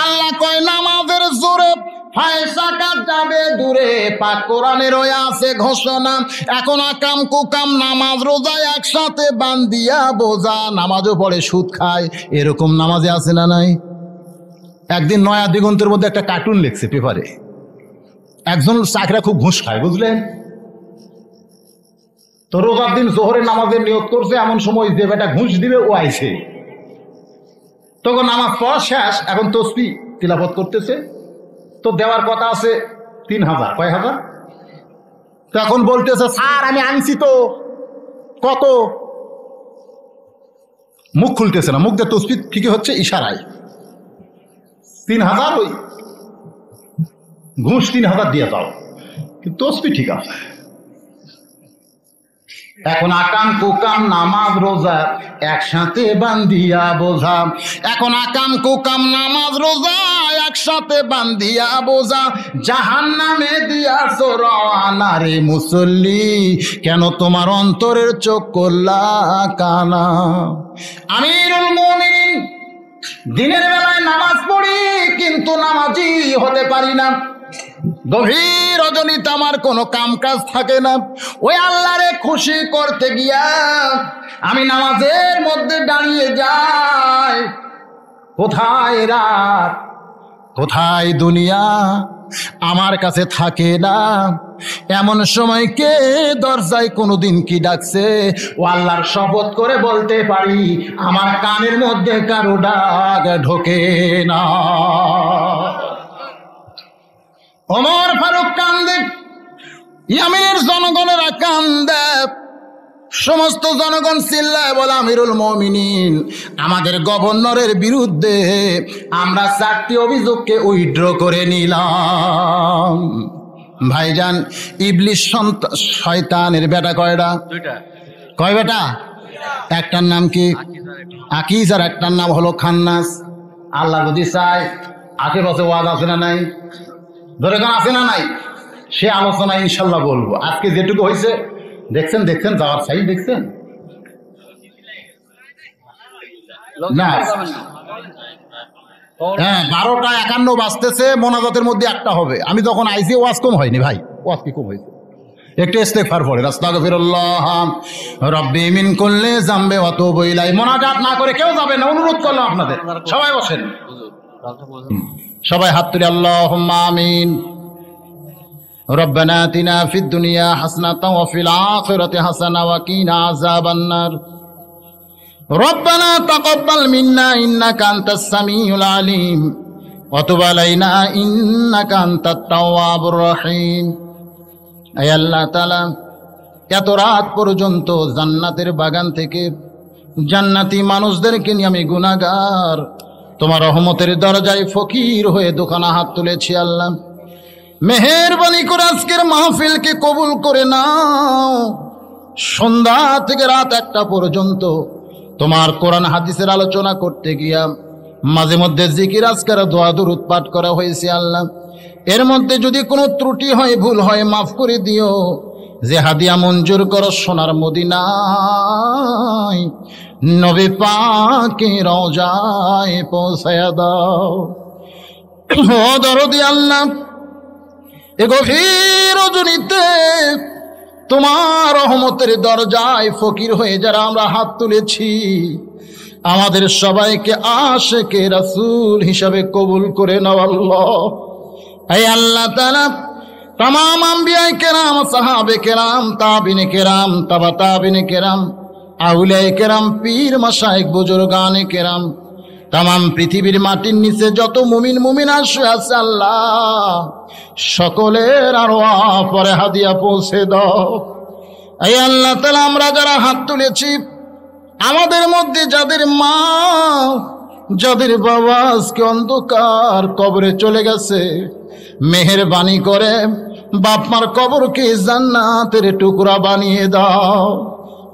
Speaker 1: আল্লাহ কয় নামাজের জোরে ফায়ে সাকাত যাবে দূরে, পাক কোরআনে রয়ে আছে ঘোষণা। এখন আকাম কুকাম নামাজ রোজা একসাথে বান্দিয়া বোঝা, নামাজও পড়ে সুদ খায়, এরকম নামাজে আছে না নাই? একদিন নয়া দিগন্তের মধ্যে একটা কার্টুন লিখছে পেপারে, একজন চাকরা খুব ঘুষ খায়, বুঝলেন তো? রোজার দিন জোহরের নামাজের নিয়ত করছে, এমন সময় যে বেটা ঘুষ দিবে ও আইছে। তখন নামাজ পড়া শেষ, এখন তসবিহ তিলাওয়াত করতেছে। তো দেওয়ার কথা আছে 3000, কয় হাজার? তো এখন বলতেছে স্যার আমি আনছি তো। কত? মুখ খুলতেছে না, মুখ দিয়ে তসবিহ ঠিকই হচ্ছে ইশারায়। 3000, ওই ঘুষ 3000 দিয়ে যাও, কিন্তু তসবিহ ঠিক আছে। এখন আকাম কুকাম নামাজ রোজা একসাথে বান্ধিয়া বোঝা, এখন আকাম কুকাম নামাজ রোজা একসাথে বান্ধিয়া বোঝা। জাহান্নামে দিয়াছ রওয়ানা রে মুসল্লি, কেন তোমার অন্তরের চোখ করলা কানা? আমিরুল মুমিনিন, দিনের বেলায় নামাজ পড়ি কিন্তু নামাজি হতে পারি না। গভীর রজনীতে আমার কোনো কাম কাজ থাকে না। ওই আল্লাহরে খুশি করতে গিয়া আমি নামাজের মধ্যে দাঁড়িয়ে যাই। কোথায় রাত, কোথায় দুনিয়া আমার কাছে থাকে না। এমন সময় কে দরজায় কোনোদিন কি ডাকছে? ও আল্লাহর শপথ করে বলতে পারি আমার কানের মধ্যে কারো ডাক ঢোকে না। ওমর ফারুক কান্দে, ইয়ামেনের জনগণেরা কান্দে। সমস্ত জনগণ চিল্লায় বলে আমিরুল মুমিনিন, আমাদের গভর্নরের বিরুদ্ধে আমরা 4টি অভিযোগকে উইথড্র করে নিলাম। ভাইজান, ইবলিস শয়তানের বেটা কয়টা?
Speaker 2: দুইটা।
Speaker 1: কয় বেটা? একটার নাম কি আকিজ, আর একটার নাম হলো খান্নাস। আল্লাহ যদি চায় আশেপাশে ওয়াজ আছে না নাই? ধরে গান আছে না নাই? সে আলোচনা ইনশাল্লাহ বলবো। আজকে যেটুকু হয়েছে দেখছেন, যাওয়ার সাইড দেখছেন না? হ্যাঁ, 12:51 বাজতেছে, মোনাজাতের মধ্যে একটা হবে। আমি যখন আইসি ওয়াজ কম হয়নি ভাই, ওয়াজ কি কম হয়েছে? একটু ইস্তেগফার পড়ে আস্তাগফিরুল্লাহ রাব্বি মিন কুল্লি যামবি ওয়া তুবু ইলাইহি। মোনাজাত না করে কেউ যাবে না, অনুরোধ করলাম আপনাদের। সবাই বসেন, সবাই হাত তুলে আল্লাহুম্মা আমিন। রব্বানা আতিনা ফিদ দুনিয়া হাসানাতাও ওয়া ফিল আখিরাতি হাসানাতাও ওয়া কিনা আযাবান নার। রব্বানা তাকাব্বাল মিন্না ইন্নাকা আনতাস সামিউল আলিম ওয়া তুব আলাইনা ইন্নাকা আনতাত তাওয়াবুর রহিম। আয় আল্লাহ তাআলা, এত রাত পর্যন্ত জান্নাতের বাগান থেকে জান্নাতি মানুষদেরকে নিয়ে আমি গুনাহগার তোমার রহমতের দরজায় ফকির হয়ে দোকানে হাত তুলেছি। আল্লাহ, মেহেরবানি করে আজকের মাহফিলকে কবুল করে নাও। সন্ধ্যা থেকে রাত 1টা পর্যন্ত তোমার কোরআন হাদিসের আলোচনা করতে গিয়া মাঝে মধ্যে জিকির আজকার দোয়া দুরূদ পাঠ করা হয়েছে। আল্লাহ, এর মধ্যে যদি কোনো ত্রুটি হয়, ভুল হয়, মাফ করে দিও। যে হাদিয়া মঞ্জুর করো সোনার মদিনায় নবী পাকের রওজায় পৌঁছায়া দাও। ও দরদি আল্লাহ, এ গভীর রজনীতে তোমার রহমতের দরজায় ফকির হয়ে যারা আমরা হাত তুলেছি, আমাদের সবাইকে আশিকে রাসূল হিসাবে কবুল করে নাও আল্লাহ। হে আল্লাহ তাআলা, तमाम अंबियाए केराम, साहाबे केराम, ताबिने केराम, तबा ताबिने केराम, आउलियाए केराम, पीर मशाइख बुजुर्गाने केराम, तमाम पृथिवीर माटिर नीचे যত মুমিন মুমিনা শুয়ে আছে আল্লাহ সকলের আরওয়াহ পরে হাদিয়া পৌঁছে দাও। এই আল্লাহ তাআলা, আমরা যারা হাত তুলেছি আমাদের মধ্যে যাদের মা যাদের বাবা আজকে অন্ধকার কবরে চলে গেছে, মেহেরবানি করে বাপ মার কবরকে জান্নাতের টুকরা বানিয়ে দাও।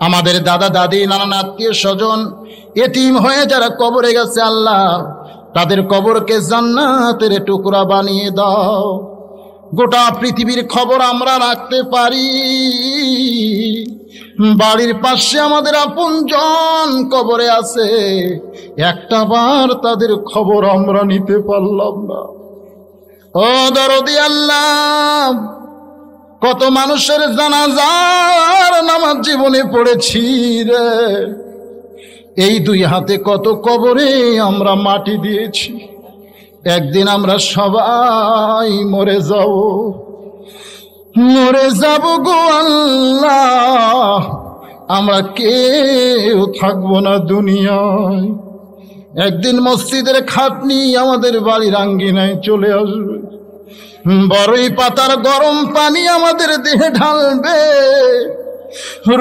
Speaker 1: আমাদের দাদা দাদি নানান আত্মীয় স্বজন এতিম হয়ে যারা কবরে গেছে আল্লাহ তাদের কবরকে জান্নাতের টুকরা বানিয়ে দাও। গোটা পৃথিবীর খবর আমরা রাখতে পারি, বাড়ির পাশে আমাদের আপনজন কবরে আছে, একটা বার তাদের খবর আমরা নিতে পারলাম না। ও দরদি আল্লাহ, কত মানুষের জানাজার নামাজ জীবনে পড়েছি রে, এই দুই হাতে কত কবরে আমরা মাটি দিয়েছি। একদিন আমরা সবাই মরে যাব গো আল্লাহ, আমরা কেউ থাকবো না দুনিয়ায়। একদিন মসজিদের খাটনি আমাদের বাড়ির আঙ্গিনায় চলে আসবে, বড়ই পাতার গরম পানি আমাদের দেহে ঢালবে,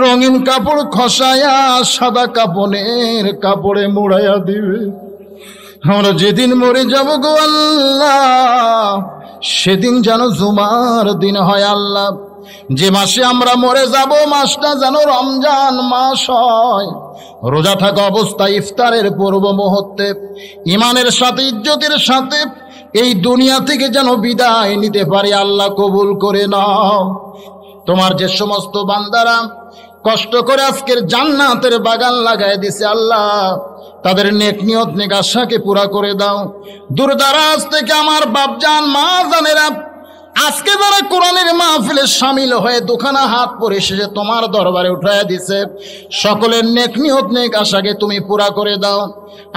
Speaker 1: রঙিন কাপড় খসায়া সাদা কাপড়ের কাপড়ে মুড়াইয়া দিবে। আমরা যেদিন মরে যাব গো আল্লাহ, সেদিন যেন জুমার দিন হয় আল্লাহ। যে মাসে আমরা মরে যাব মাসটা যেন রমজান মাস হয়। রোজা থাকা অবস্থায় ইফতারের পূর্ব মুহূর্তে ইমানের সাথে ইজ্জতের সাথে এই দুনিয়া থেকে যেন বিদায় নিতে পারি। আল্লাহ কবুল করে নাও। তোমার যে সমস্ত বান্দারা কষ্ট করে আজকের জান্নাতের বাগান লাগাই দিছে আল্লাহ, তাদের নেক নিয়ত নেক আশাকে পুরা করে দাও। দূরদারাজ থেকে আমার বাপজান মা জানেরা আজকে যারা কোরআনের মাহফিলে শামিল হয়ে দুখানা হাত পরে শেষে তোমার দরবারে উঠাইয়া দিছে, সকলের নেক নিয়ত নেক আশাকে তুমি পুরা করে দাও।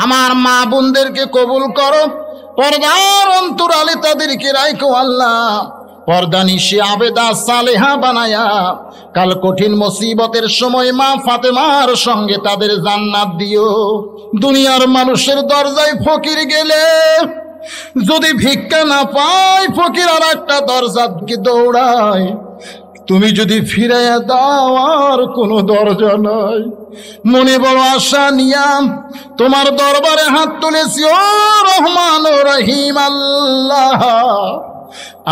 Speaker 1: আমার মা বোনদেরকে কবুল করো, পর্দার অন্তরালে তাদেরকে রাখো আল্লাহ। পর্দা নিশি আবেদা সালেহা বানায়া কাল কঠিন মুসিবতের সময় মা ফাতেমার সঙ্গে তাদের জান্নাত দিও। দুনিয়ার মানুষের দরজায় ফকির গেলে যদি ভিক্ষা না পায়, ফকির আর একটা দরজাকে দৌড়ায়। তুমি যদি ফিরাইয়া দাও আর কোনো দরজা নাই। মনে বড় আশা নিয়াম তোমার দরবারে হাত তুলেছি, ও রহমান ও রহিম আল্লাহ,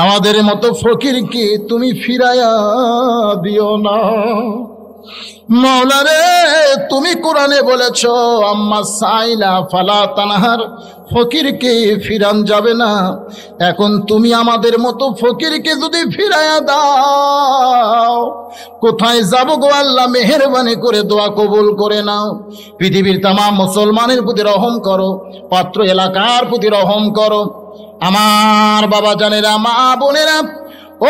Speaker 1: আমাদের মতো ফকিরকে তুমি ফিরাইয়া দিও না। মাওলা রে, তুমি কোরআনে বলেছ আম্মা সাইলা ফালা তানহার, ফকিরকে ফিরান যাবে না। এখন তুমি আমাদের মতো ফকিরকে যদি ফিরাইয়া দাও, কোথায় যাব গো আল্লাহ? মেহেরবানি করে দোয়া কবুল করে নাও। পৃথিবীর তামাম মুসলমানের প্রতি রহম করো, পাত্র এলাকার প্রতি রহম করো। আমার বাবা জানেরা, মা বোনেরা,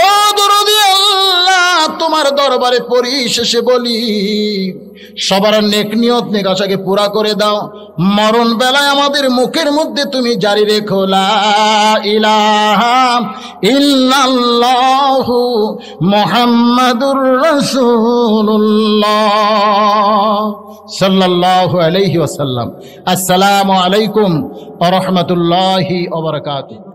Speaker 1: ও দরদি আল্লাহ, তোমার দরবারে পরিশেষে বলি, সবার নেক নিয়ত নেক আশাকে পুরা করে দাও। মরণ বেলায় আমাদের মুখের মধ্যে তুমি জারি রেখো লা ইলাহা ইল্লাল্লাহু মুহাম্মাদুর রাসূলুল্লাহ সাল্লাল্লাহু আলাইহি ওয়াসাল্লাম। আসসালামু আলাইকুম ওয়া রাহমাতুল্লাহি ওয়া বারাকাতুহু।